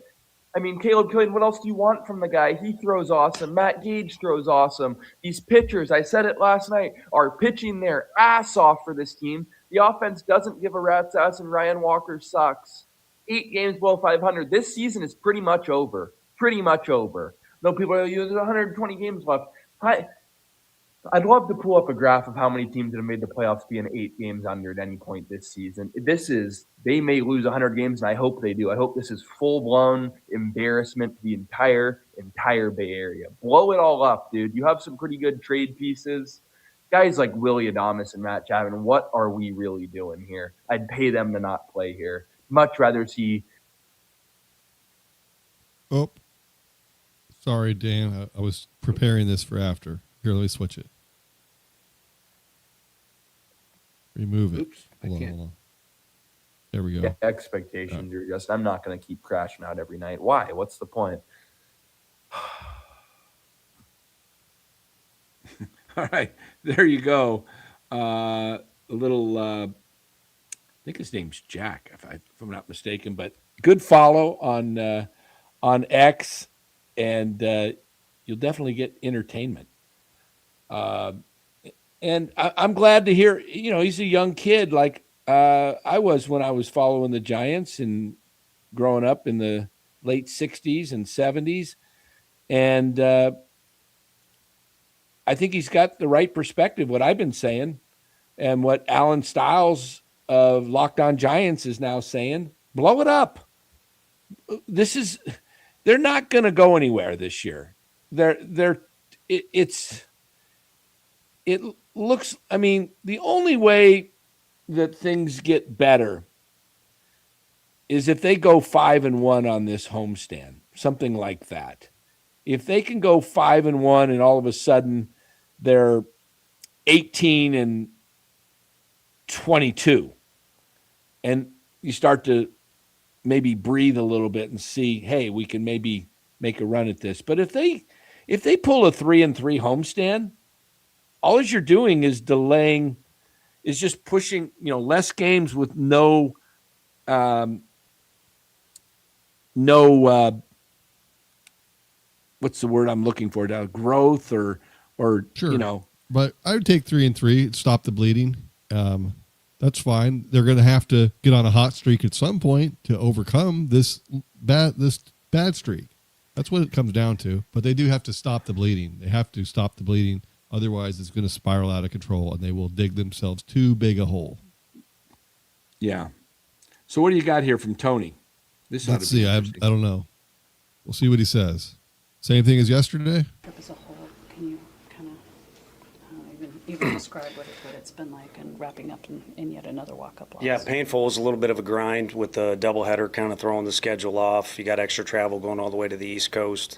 I mean, Caleb Killian, what else do you want from the guy? He throws awesome. Matt Gage throws awesome. These pitchers, I said it last night, are pitching their ass off for this team. The offense doesn't give a rat's ass, and Ryan Walker sucks. 8 games below 500. This season is pretty much over. Pretty much over. No, people are using 120 games left. I'd love to pull up a graph of how many teams that have made the playoffs being 8 games under at any point this season. They may lose 100 games, and I hope they do. I hope this is full-blown embarrassment to the entire Bay Area. Blow it all up, dude. You have some pretty good trade pieces. Guys like Willie Adames and Matt Chapman, what are we really doing here? I'd pay them to not play here. Much rather see. Oh, sorry, Dan. I was preparing this for after. Here, let me switch it. Remove it. Oops, Hold can't. on. There we go. Expectations are just, I'm not going to keep crashing out every night. Why? What's the point? All right, there you go. A little, I think his name's Jack, if I'm not mistaken. But good follow on X, and you'll definitely get entertainment. And I'm glad to hear. He's a young kid, like I was when I was following the Giants and growing up in the late 60s and 70s. And I think he's got the right perspective, what I've been saying, and what Alan Stiles of Locked On Giants is now saying. Blow it up. They're not going to go anywhere this year. It looks, I mean, the only way that things get better is if they go 5-1 on this homestand, something like that. If they can go 5-1 and all of a sudden they're 18-22, and you start to maybe breathe a little bit and see, hey, we can maybe make a run at this. But if they pull a 3-3 homestand, all you're doing is delaying, is just pushing, less games with no what's the word I'm looking for now? Growth or sure. But I would take 3-3, stop the bleeding. That's fine. They're going to have to get on a hot streak at some point to overcome this bad streak. That's what it comes down to. But they do have to stop the bleeding. They have to stop the bleeding. Otherwise, it's going to spiral out of control, and they will dig themselves too big a hole. Yeah. So what do you got here from Tony? Let's see. I don't know. We'll see what he says. Same thing as yesterday? As a whole, can you kind of even describe what it's been like and wrapping up in yet another walk-up loss? Yeah, painful. It was a little bit of a grind with the doubleheader kind of throwing the schedule off. You got extra travel going all the way to the East Coast.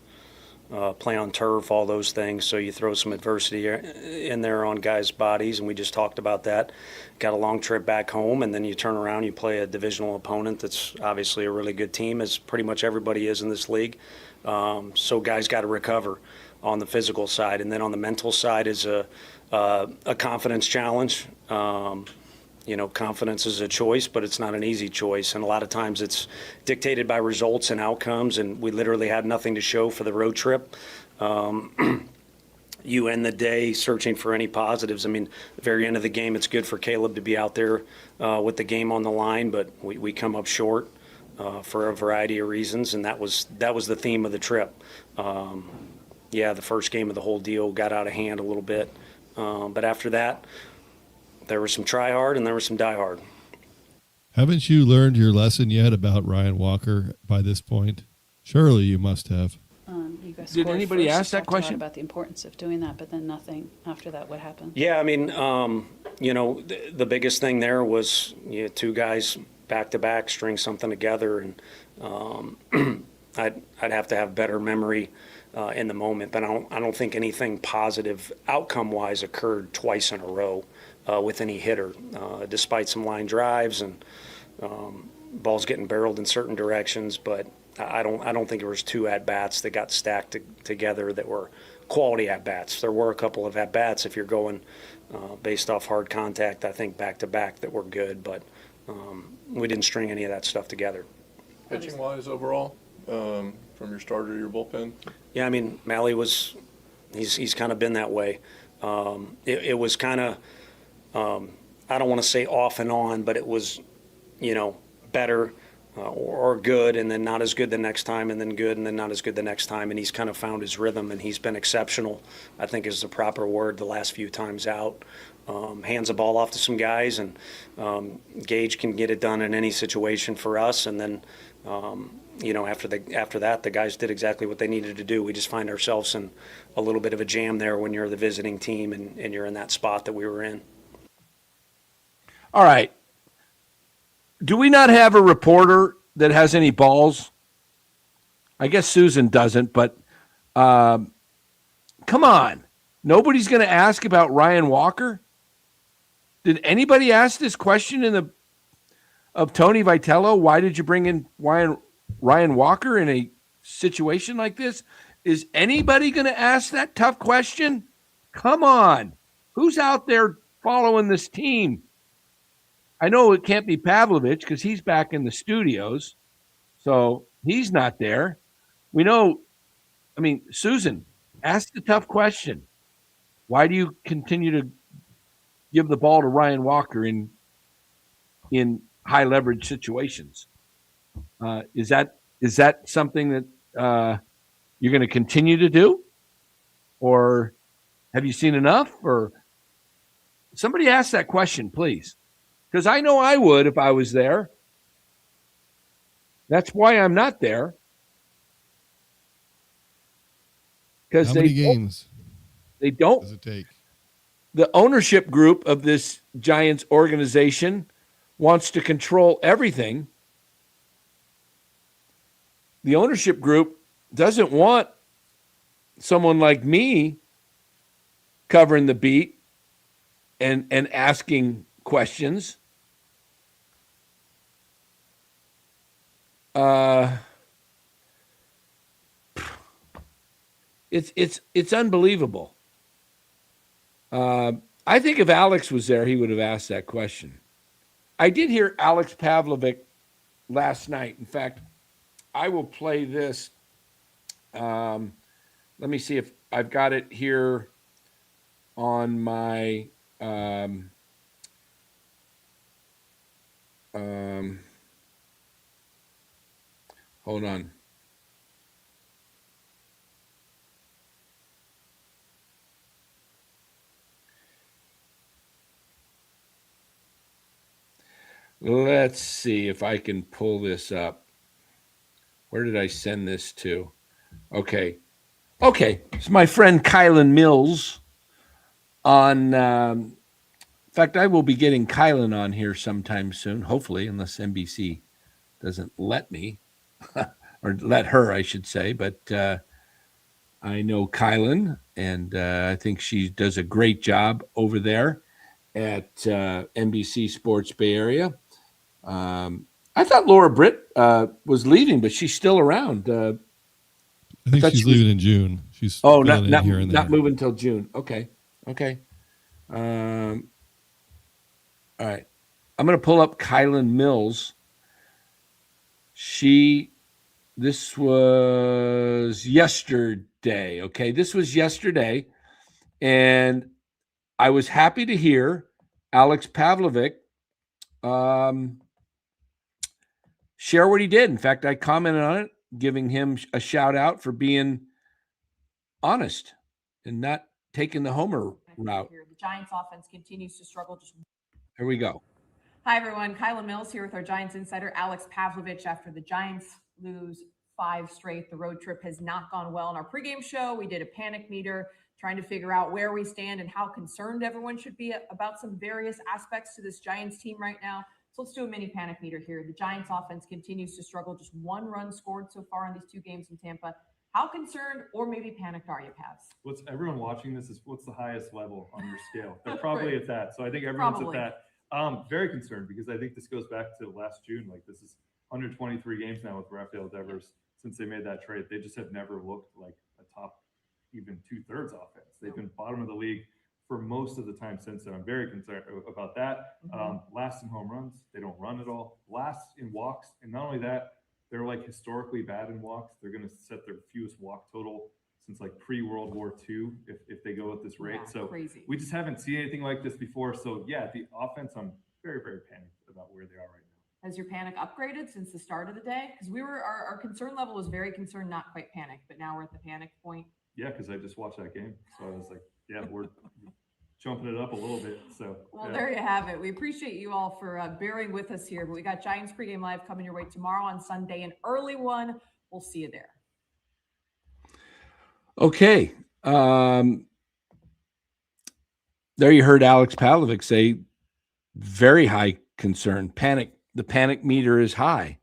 Play on turf, all those things. So you throw some adversity in there on guys' bodies, and we just talked about that. Got a long trip back home, and then you turn around, you play a divisional opponent that's obviously a really good team, as pretty much everybody is in this league. So guys got to recover on the physical side, and then on the mental side is a confidence challenge. Confidence is a choice, but it's not an easy choice. And a lot of times it's dictated by results and outcomes, and we literally had nothing to show for the road trip. You end the day searching for any positives. I mean, the very end of the game, it's good for Caleb to be out there with the game on the line, but we come up short for a variety of reasons, and that was the theme of the trip. The first game of the whole deal got out of hand a little bit. But after that, there was some try hard and there was some die hard. Haven't you learned your lesson yet about Ryan Walker by this point? Surely you must have. You guys Did anybody ask that question? About the importance of doing that, but then nothing after that. What happened? Yeah, I mean, the biggest thing there was two guys back to back string something together, and I'd have to have better memory in the moment, but I don't think anything positive outcome wise occurred twice in a row with any hitter, despite some line drives and balls getting barreled in certain directions. But I don't think there was two at bats that got stacked together that were quality at bats. There were a couple of at bats if you're going based off hard contact. I think back to back that were good, but we didn't string any of that stuff together. Pitching wise, overall, from your starter to your bullpen. Yeah, I mean, Mally he's kind of been that way. It was kind of. I don't want to say off and on, but it was, better or good, and then not as good the next time, and then good, and then not as good the next time. And he's kind of found his rhythm, and he's been exceptional, I think is the proper word, the last few times out. Hands the ball off to some guys, and Gage can get it done in any situation for us. And then, after that, the guys did exactly what they needed to do. We just find ourselves in a little bit of a jam there when you're the visiting team and you're in that spot that we were in. All right. Do we not have a reporter that has any balls? I guess Susan doesn't, but come on. Nobody's going to ask about Ryan Walker? Did anybody ask this question of Tony Vitello? Why did you bring in Ryan Walker in a situation like this? Is anybody going to ask that tough question? Come on. Who's out there following this team? I know it can't be Pavlovich because he's back in the studios, so he's not there. We know, Susan, ask the tough question. Why do you continue to give the ball to Ryan Walker in high leverage situations? Is that Is that something that you're going to continue to do? Or have you seen enough? Or somebody ask that question, please. Because I know I would if I was there. That's why I'm not there. Because How many games they don't. does it take? The ownership group of this Giants organization wants to control everything. The ownership group doesn't want someone like me covering the beat and asking questions. It's unbelievable. I think if Alex was there, he would have asked that question. I did hear Alex Pavlovic last night. In fact, I will play this. Let me see if I've got it here on my hold on. Let's see if I can pull this up. Where did I send this to? Okay. It's my friend Kylan Mills on. In fact, I will be getting Kylan on here sometime soon, hopefully, unless NBC doesn't let me, or let her, I should say. But I know Kylan, and I think she does a great job over there at NBC Sports Bay Area. I thought Laura Britt was leaving, but she's still around. I think she's leaving in June. She's not here and there. Not moving until June. Okay. All right. I'm going to pull up Kylan Mills. This was yesterday. Okay. This was yesterday. And I was happy to hear Alex Pavlovic share what he did. In fact, I commented on it, giving him a shout out for being honest and not taking the homer route. The Giants offense continues to struggle. Here we go. Hi, everyone. Kyla Mills here with our Giants insider, Alex Pavlovich. After the Giants lose 5 straight, the road trip has not gone well. In our pregame show, we did a panic meter trying to figure out where we stand and how concerned everyone should be about some various aspects to this Giants team right now. So let's do a mini panic meter here. The Giants offense continues to struggle. Just 1 run scored so far in these 2 games in Tampa. How concerned or maybe panicked are you, Pavs? What's everyone watching this is what's the highest level on your scale? They're probably at that. So I think everyone's at that. Very concerned because I think this goes back to last June. Like this is 123 games now with Rafael Devers since they made that trade. They just have never looked like a top even 2/3 offense. They've been bottom of the league for most of the time since then. I'm very concerned about that. Last in home runs, they don't run at all. Last in walks, and not only that, they're like historically bad in walks. They're going to set their fewest walk total since like pre-World War II if they go at this rate. Yeah, so crazy. We just haven't seen anything like this before. So yeah, the offense, I'm very, very panicked about where they are right now. Has your panic upgraded since the start of the day? Because our concern level was very concerned, not quite panicked, but now we're at the panic point. Yeah, because I just watched that game. So I was like, yeah, we're jumping it up a little bit. So well, there you have it. We appreciate you all for bearing with us here. But we got Giants pregame live coming your way tomorrow on Sunday, an early one. We'll see you there. Okay. There you heard Alex Pavlovic say very high concern. The panic meter is high.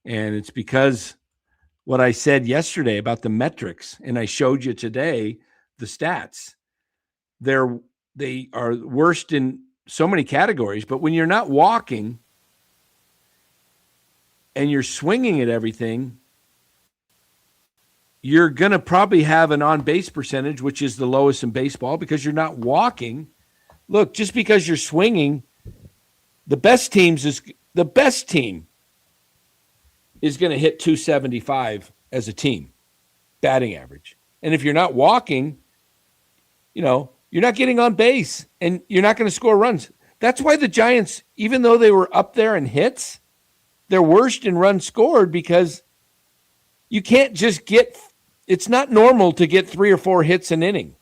And it's because what I said yesterday about the metrics, and I showed you today the stats. They are worst in so many categories, but when you're not walking and you're swinging at everything, you're going to probably have an on-base percentage, which is the lowest in baseball because you're not walking. Look, just because you're swinging, the best team is going to hit 275 as a team, batting average. And if you're not walking, you're not getting on base and you're not going to score runs. That's why the Giants, even though they were up there in hits, they're worst in runs scored because You can't just get, it's not normal to get 3 or 4 hits an inning.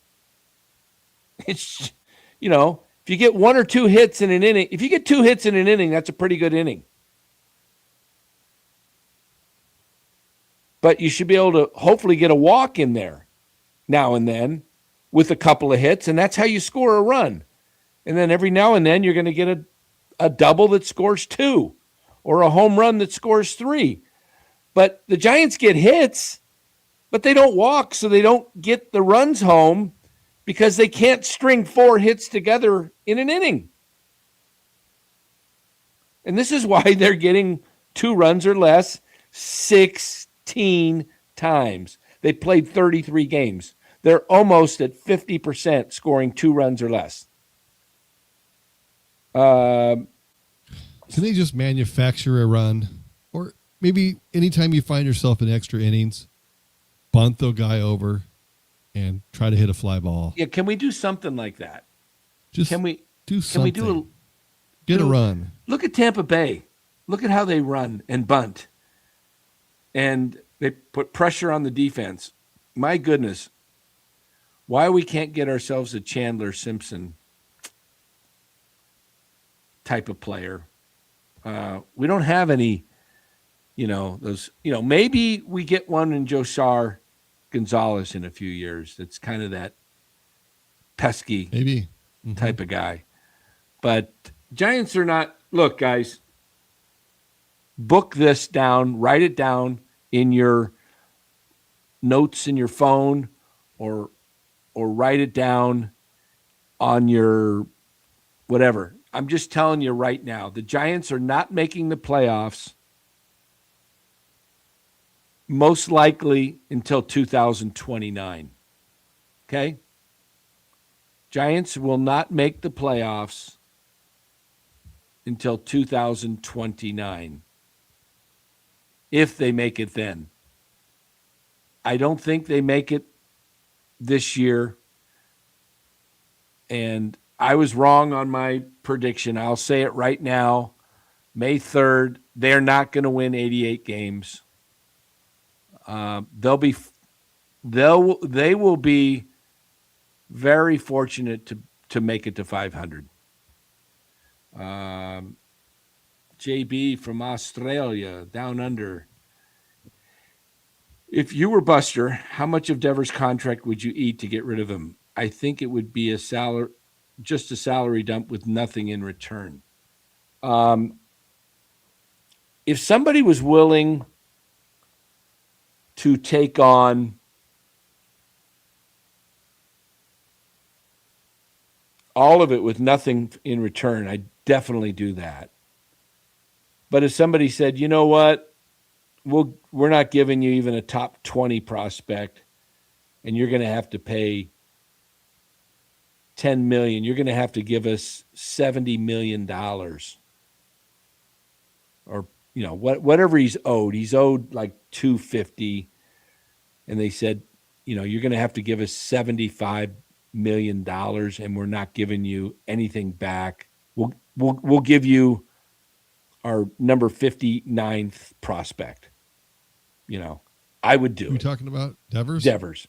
It's, if you get 1 or 2 hits in an inning, if you get 2 hits in an inning, that's a pretty good inning. But you should be able to hopefully get a walk in there now and then with a couple of hits, and that's how you score a run. And then every now and then you're going to get a double that scores 2 or a home run that scores 3. But the Giants get hits, but they don't walk, so they don't get the runs home because they can't string 4 hits together in an inning. And this is why they're getting 2 runs or less 16 times. They played 33 games. They're almost at 50% scoring 2 runs or less. Can they just manufacture a run? Or maybe anytime you find yourself in extra innings, bunt the guy over and try to hit a fly ball. Yeah, can we do something like that? Just can we do something. Can we get a run? Look at Tampa Bay. Look at how they run and bunt. And they put pressure on the defense. My goodness. Why we can't get ourselves a Chandler Simpson type of player. We don't have any, those, maybe we get one in Josar Gonzalez in a few years. That's kind of that pesky maybe type of guy. But Giants are not, look, guys, book this down, write it down in your notes in your phone or write it down on your whatever. I'm just telling you right now, the Giants are not making the playoffs most likely until 2029. Okay? Giants will not make the playoffs until 2029. If they make it then. I don't think they make it this year. And I was wrong on my prediction. I'll say it right now. May 3rd, they're not going to win 88 games. They will be very fortunate to make it to 500. JB from Australia, down under. If you were Buster, how much of Devers' contract would you eat to get rid of him? I think it would be just a salary dump with nothing in return. If somebody was willing to take on all of it with nothing in return, I'd definitely do that. But if somebody said, you know what, we're not giving you even a top 20 prospect, and you're going to have to pay $10 million, you're going to have to give us $70 million, or whatever he's owed. He's owed like $250, and they said, you're going to have to give us $75 million, and we're not giving you anything back. We'll give you our number 59th prospect. I would do it. You talking about Devers? Devers.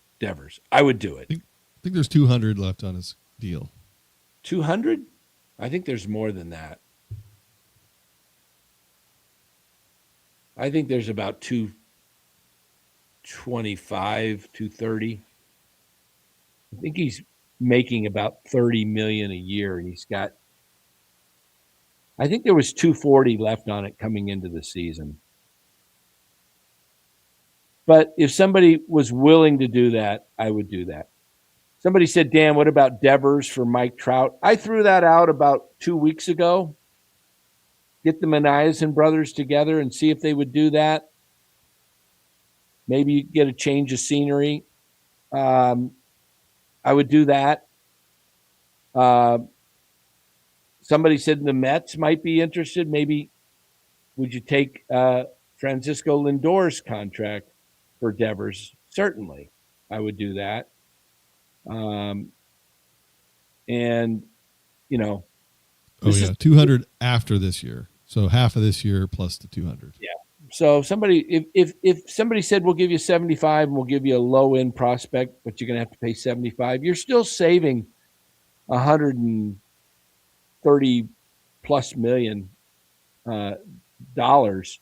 I would do it. I think there's 200 left on his deal. 200? I think there's more than that. I think there's about 225, 230. I think he's making about $30 million a year, and he's got, I think there was 240 left on it coming into the season. But if somebody was willing to do that, I would do that. Somebody said, Dan, what about Devers for Mike Trout? I threw that out about 2 weeks ago. Get the Maniasan brothers together and see if they would do that. Maybe you get a change of scenery. I would do that. Somebody said the Mets might be interested. Maybe would you take Francisco Lindor's contract for Devers? Certainly, I would do that. And, 200 after this year. So half of this year plus the 200. Yeah. So if somebody said we'll give you 75 and we'll give you a low end prospect, but you're going to have to pay 75, you're still saving 130 plus million dollars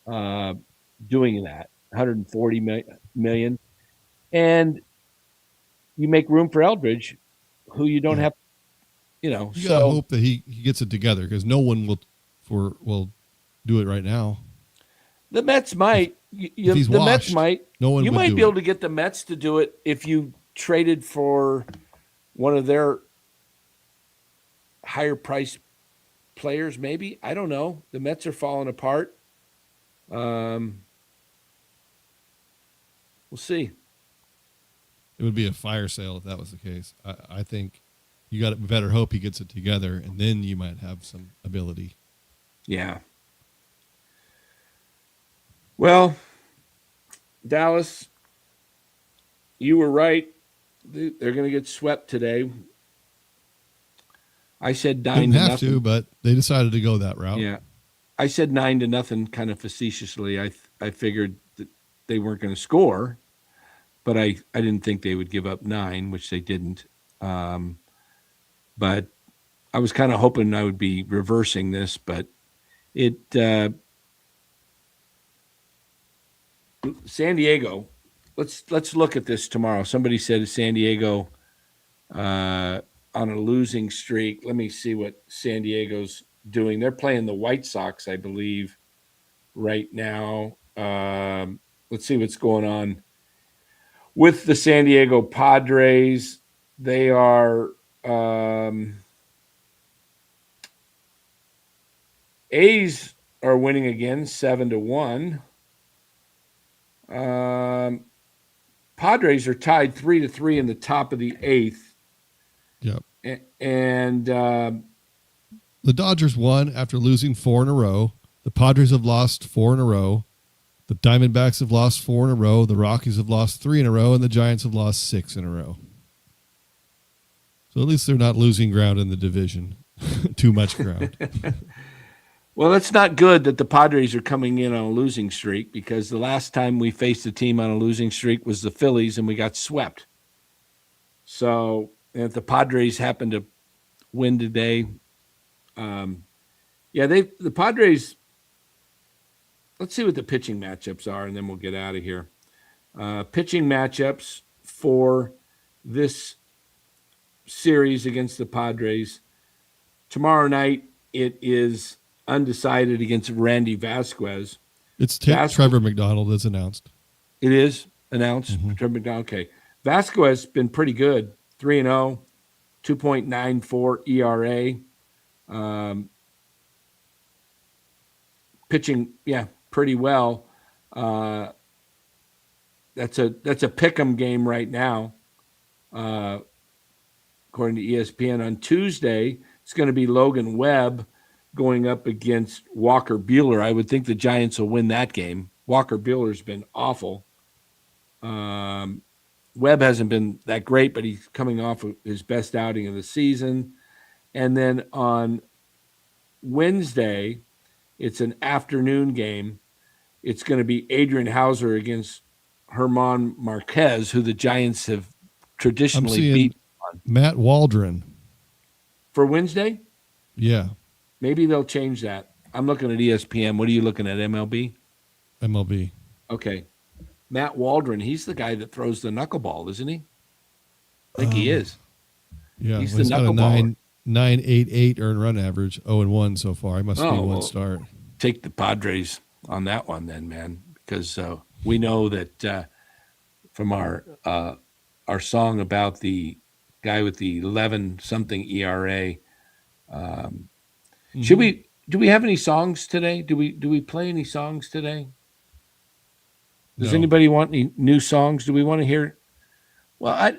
doing that, 140 million, and you make room for Eldridge, who you don't have, You gotta hope that he gets it together, because no one will do it right now. The Mets might. If he's the washed, Mets might. no one you would might do be it. able to get the Mets to do it if you traded for one of their higher priced players. Maybe, I don't know. The Mets are falling apart. We'll see. It would be a fire sale if that was the case. I think you got better hope he gets it together, and then you might have some ability. Yeah. Well, Dallas, you were right. They're going to get swept today. I said 9 Didn't to have nothing. to, but they decided to go that route. Yeah. I said 9-0 kind of facetiously. I figured that they weren't going to score, but I didn't think they would give up 9, which they didn't. But I was kind of hoping I would be reversing this, but San Diego, let's look at this tomorrow. Somebody said San Diego on a losing streak. Let me see what San Diego's doing. They're playing the White Sox, I believe, right now. Let's see what's going on with the San Diego Padres. They are A's are winning again, 7-1. Padres are tied 3-3 in the top of the 8th. Yep. And the Dodgers won after losing 4 in a row. The Padres have lost 4 in a row. The Diamondbacks have lost 4 in a row. The Rockies have lost 3 in a row, and the Giants have lost 6 in a row. So at least they're not losing ground in the division. Too much ground. Well, it's not good that the Padres are coming in on a losing streak, because the last time we faced a team on a losing streak was the Phillies, and we got swept. So if the Padres happen to win today, the Padres. Let's see what the pitching matchups are, and then we'll get out of here. Pitching matchups for this series against the Padres. Tomorrow night, it is undecided against Randy Vasquez. It's Trevor McDonald that's announced. It is announced. Mm-hmm. Trevor McDonald. Okay. Vasquez been pretty good. 3-0, 2.94 ERA. Pitching, pretty well. That's a pick'em game right now. According to ESPN, on Tuesday, it's going to be Logan Webb going up against Walker Buehler. I would think the Giants will win that game. Walker Buehler's been awful. Webb hasn't been that great, but he's coming off of his best outing of the season. And then on Wednesday, it's an afternoon game. It's going to be Adrian Hauser against Herman Marquez, who the Giants have traditionally beat. Matt Waldron. For Wednesday? Yeah. Maybe they'll change that. I'm looking at ESPN. What are you looking at, MLB? MLB. Okay. Matt Waldron, he's the guy that throws the knuckleball, isn't he? I think he is. Yeah, he's he's the got a knuckleballer. 9.88 earned run average, 0-1 so far. I must be one start. Take the Padres on that one then, man, because we know that from our song about the guy with the 11-something ERA. Do we have any songs today? Do we play any songs today? Does anybody want any new songs? Do we want to hear? Well,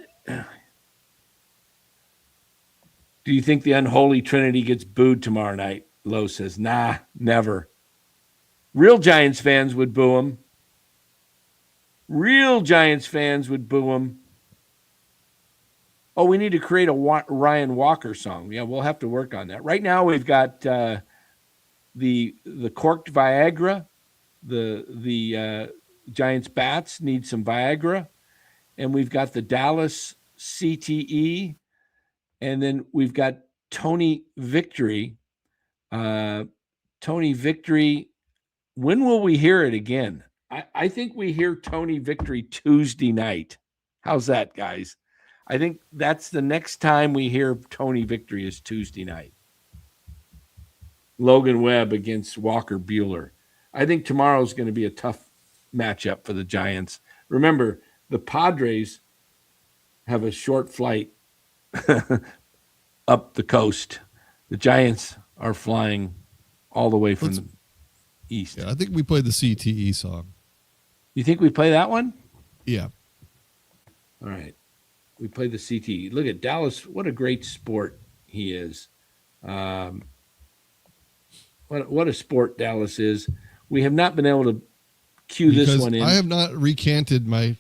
do you think the Unholy Trinity gets booed tomorrow night? Lowe says, nah, never. Real Giants fans would boo him. Real Giants fans would boo him. Oh, we need to create a Ryan Walker song. Yeah, we'll have to work on that. Right now, we've got the Corked Viagra the Giants bats need some Viagra, and we've got the Dallas CTE, and then we've got Tony Victory. Tony Victory. When will we hear it again? I think we hear Tony Victory Tuesday night. How's that, guys? I think that's the next time we hear Tony Victory is Tuesday night. Logan Webb against Walker Buehler. I think tomorrow's going to be a tough matchup for the Giants. Remember, the Padres have a short flight up the coast. The Giants are flying all the way from the east. Yeah, I think we played the CTE song. You think we play that one? Yeah. All right. We play the CTE. Look at Dallas. What a great sport he is. What a sport Dallas is. We have not been able to cue this one in. I have not recanted my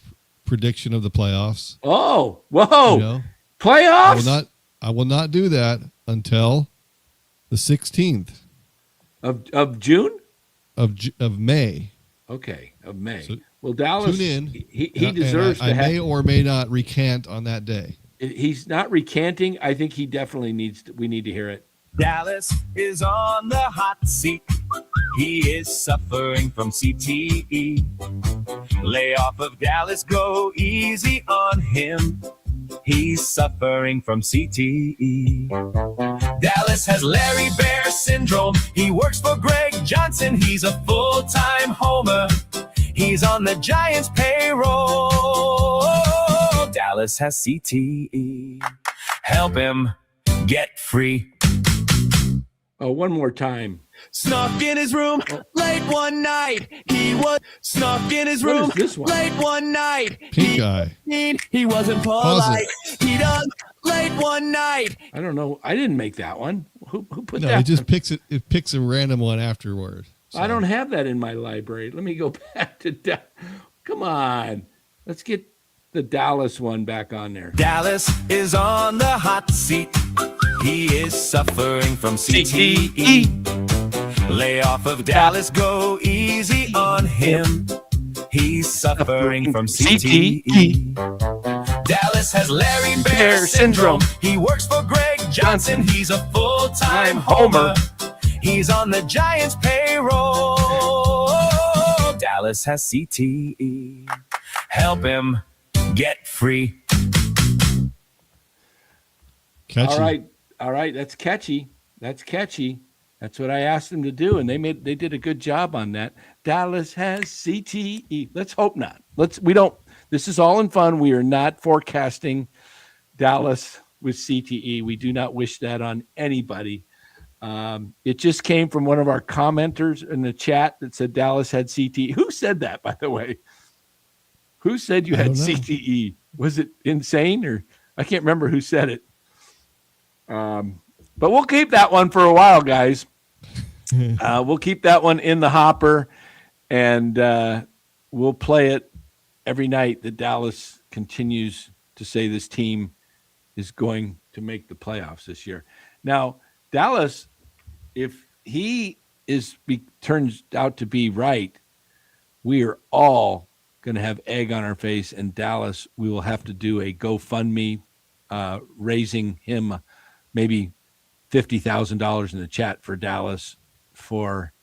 prediction of the playoffs. Oh, whoa. Playoffs? I will not do that until the 16th of June? Of May. Okay, of May. So well, Dallas, tune in. He deserves to have. I may or may not recant on that day. He's not recanting. I think he definitely needs to. We need to hear it. Dallas is on the hot seat. He is suffering from CTE. Lay off of Dallas, go easy on him. He's suffering from CTE. Dallas has Larry Bear syndrome. He works for Greg Johnson. He's a full-time homer. He's on the Giants payroll. Dallas has CTE. Help him get free. Oh, one more time. Snuck in his room late one night. He was snuck in his room late one night. Pink guy. He wasn't polite. He done late one night. I don't know. I didn't make that one. Who put that? No, it just picks it. It picks a random one afterward. So. I don't have that in my library. Let me go back to. Come on, let's get the Dallas one back on there. Dallas is on the hot seat. He is suffering from CTE. Lay off of Dallas, go easy on him. He's suffering from CTE. Dallas has Larry Bear syndrome. He works for Greg Johnson. He's a full-time homer. He's on the Giants payroll. Dallas has CTE. Help him get free. Catchy. All right. That's catchy. That's what I asked them to do, and they did a good job on that. Dallas has CTE. Let's hope not. This is all in fun. We are not forecasting Dallas with CTE. We do not wish that on anybody. It just came from one of our commenters in the chat that said Dallas had CTE. Who said that, by the way? Who said you had CTE? Was it Insane, or I can't remember who said it. But we'll keep that one for a while, guys. We'll keep that one in the hopper, and we'll play it every night that Dallas continues to say this team is going to make the playoffs this year. Now, Dallas, if he turns out to be right, we are all going to have egg on our face, and Dallas, we will have to do a GoFundMe raising him maybe $50,000 in the chat for Dallas for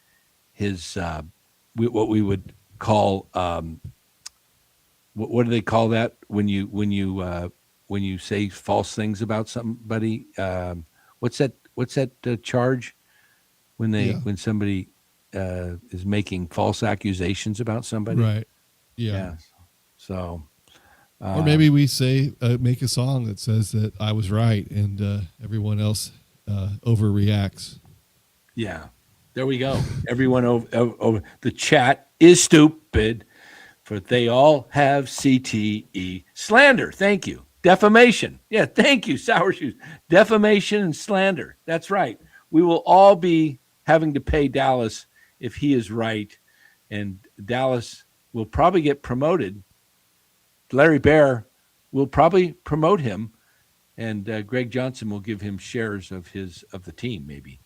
his what we would call what do they call that when you say false things about somebody? What's that charge when somebody is making false accusations about somebody? Right. Yeah. So. Or maybe we say make a song that says that I was right and everyone else overreacts. Yeah, there we go. Everyone over the chat is stupid, for they all have CTE. Slander, thank you. Defamation, yeah, thank you. Sour Shoes, defamation and slander. That's right. We will all be having to pay Dallas if he is right, and Dallas will probably get promoted. Larry Bear will probably promote him, and Greg Johnson will give him shares of the team, maybe.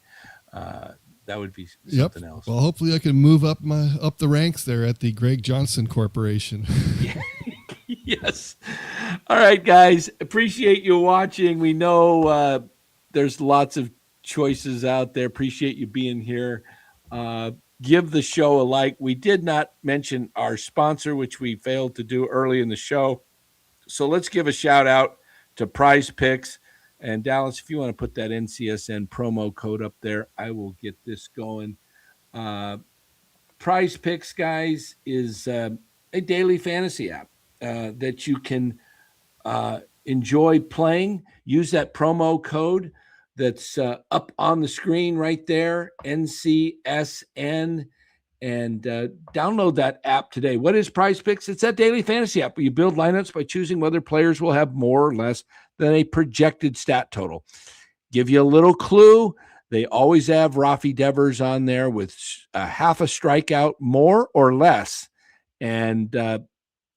that would be Yep. something else. Well, hopefully I can move up the ranks there at the Greg Johnson Corporation. Yes. All right, guys. Appreciate you watching. We know there's lots of choices out there. Appreciate you being here. Give the show a like. We did not mention our sponsor, which we failed to do early in the show. So let's give a shout out to Prize Picks. And Dallas, if you want to put that NCSN promo code up there, I will get this going. Prize Picks, guys, is a daily fantasy app that you can enjoy playing. Use that promo code that's up on the screen right there, NCSN, and download that app today. What is Prize Picks? It's that daily fantasy app where you build lineups by choosing whether players will have more or less than a projected stat total. Give you a little clue. They always have Rafi Devers on there with half a strikeout, more or less. And,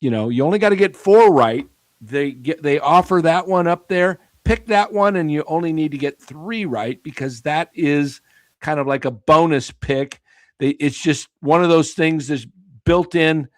you only got to get 4 right. They offer that one up there. Pick that one, and you only need to get 3 right because that is kind of like a bonus pick. It's just one of those things that's built in.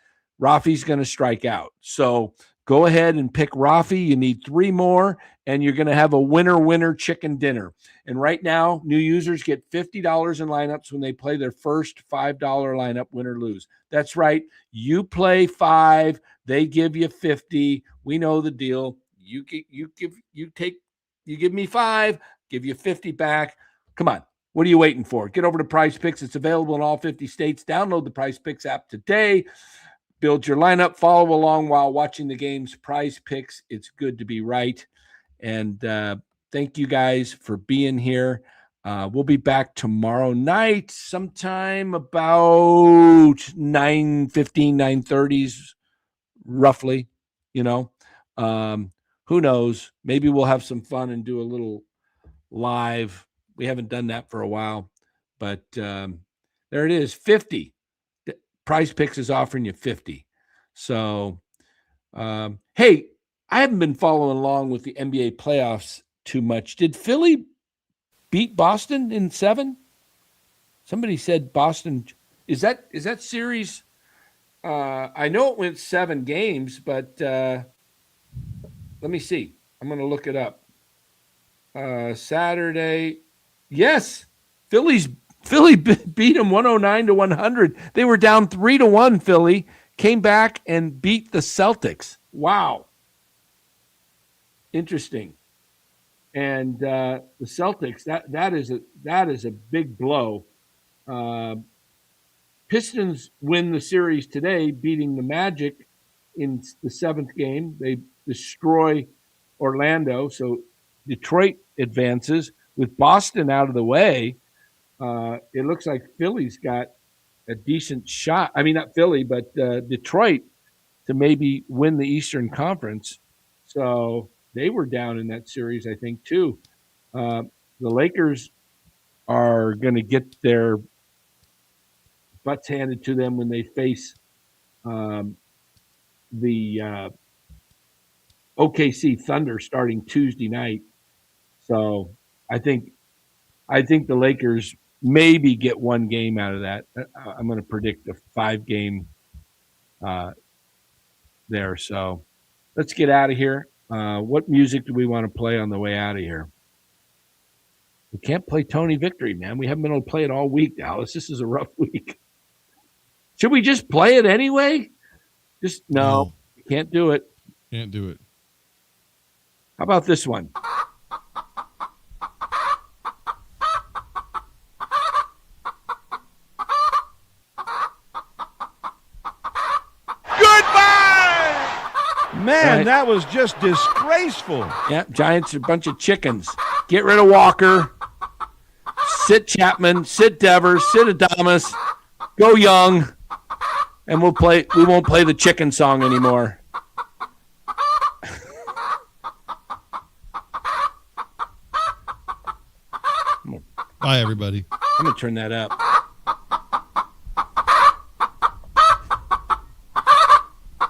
Rafi's going to strike out. So go ahead and pick Rafi. You need 3 more, and you're going to have a winner chicken dinner. And right now, new users get $50 in lineups when they play their first $5 lineup, win or lose. That's right. You play 5, they give you 50. We know the deal. You give me 5, give you 50 back. Come on. What are you waiting for? Get over to Prize Picks. It's available in all 50 states. Download the Prize Picks app today. Build your lineup. Follow along while watching the games. Prize Picks. It's good to be right. And thank you guys for being here. We'll be back tomorrow night sometime about 9:15, 9:30s, roughly. Who knows? Maybe we'll have some fun and do a little live. We haven't done that for a while, but there it is, 50. Prize Picks is offering you 50. So, hey, I haven't been following along with the NBA playoffs too much. Did Philly beat Boston in 7? Somebody said Boston. Is that series? I know it went 7 games, but let me see. I'm going to look it up. Saturday. Yes, Philly beat them 109-100. They were down 3-1. Philly came back and beat the Celtics. Wow. Interesting. And the Celtics, that is a big blow. Pistons win the series today, beating the Magic in the 7th game. They destroy Orlando, so Detroit advances. With Boston out of the way, it looks like Philly's got a decent shot. I mean, not Philly, but Detroit to maybe win the Eastern Conference. So they were down in that series, I think, too. The Lakers are going to get their butts handed to them when they face the OKC Thunder starting Tuesday night. So I think the Lakers maybe get 1 game out of that. I'm going to predict a 5-game there. So let's get out of here. What music do we want to play on the way out of here? We can't play Tony Victory, man. We haven't been able to play it all week, Dallas. This is a rough week. Should we just play it anyway? No, can't do it. Can't do it. How about this one? Man, that was just disgraceful. Yeah, Giants are a bunch of chickens. Get rid of Walker. Sit Chapman. Sit Devers. Sit Adames. Go Young. And we won't play the chicken song anymore. Bye, everybody. I'm going to turn that up.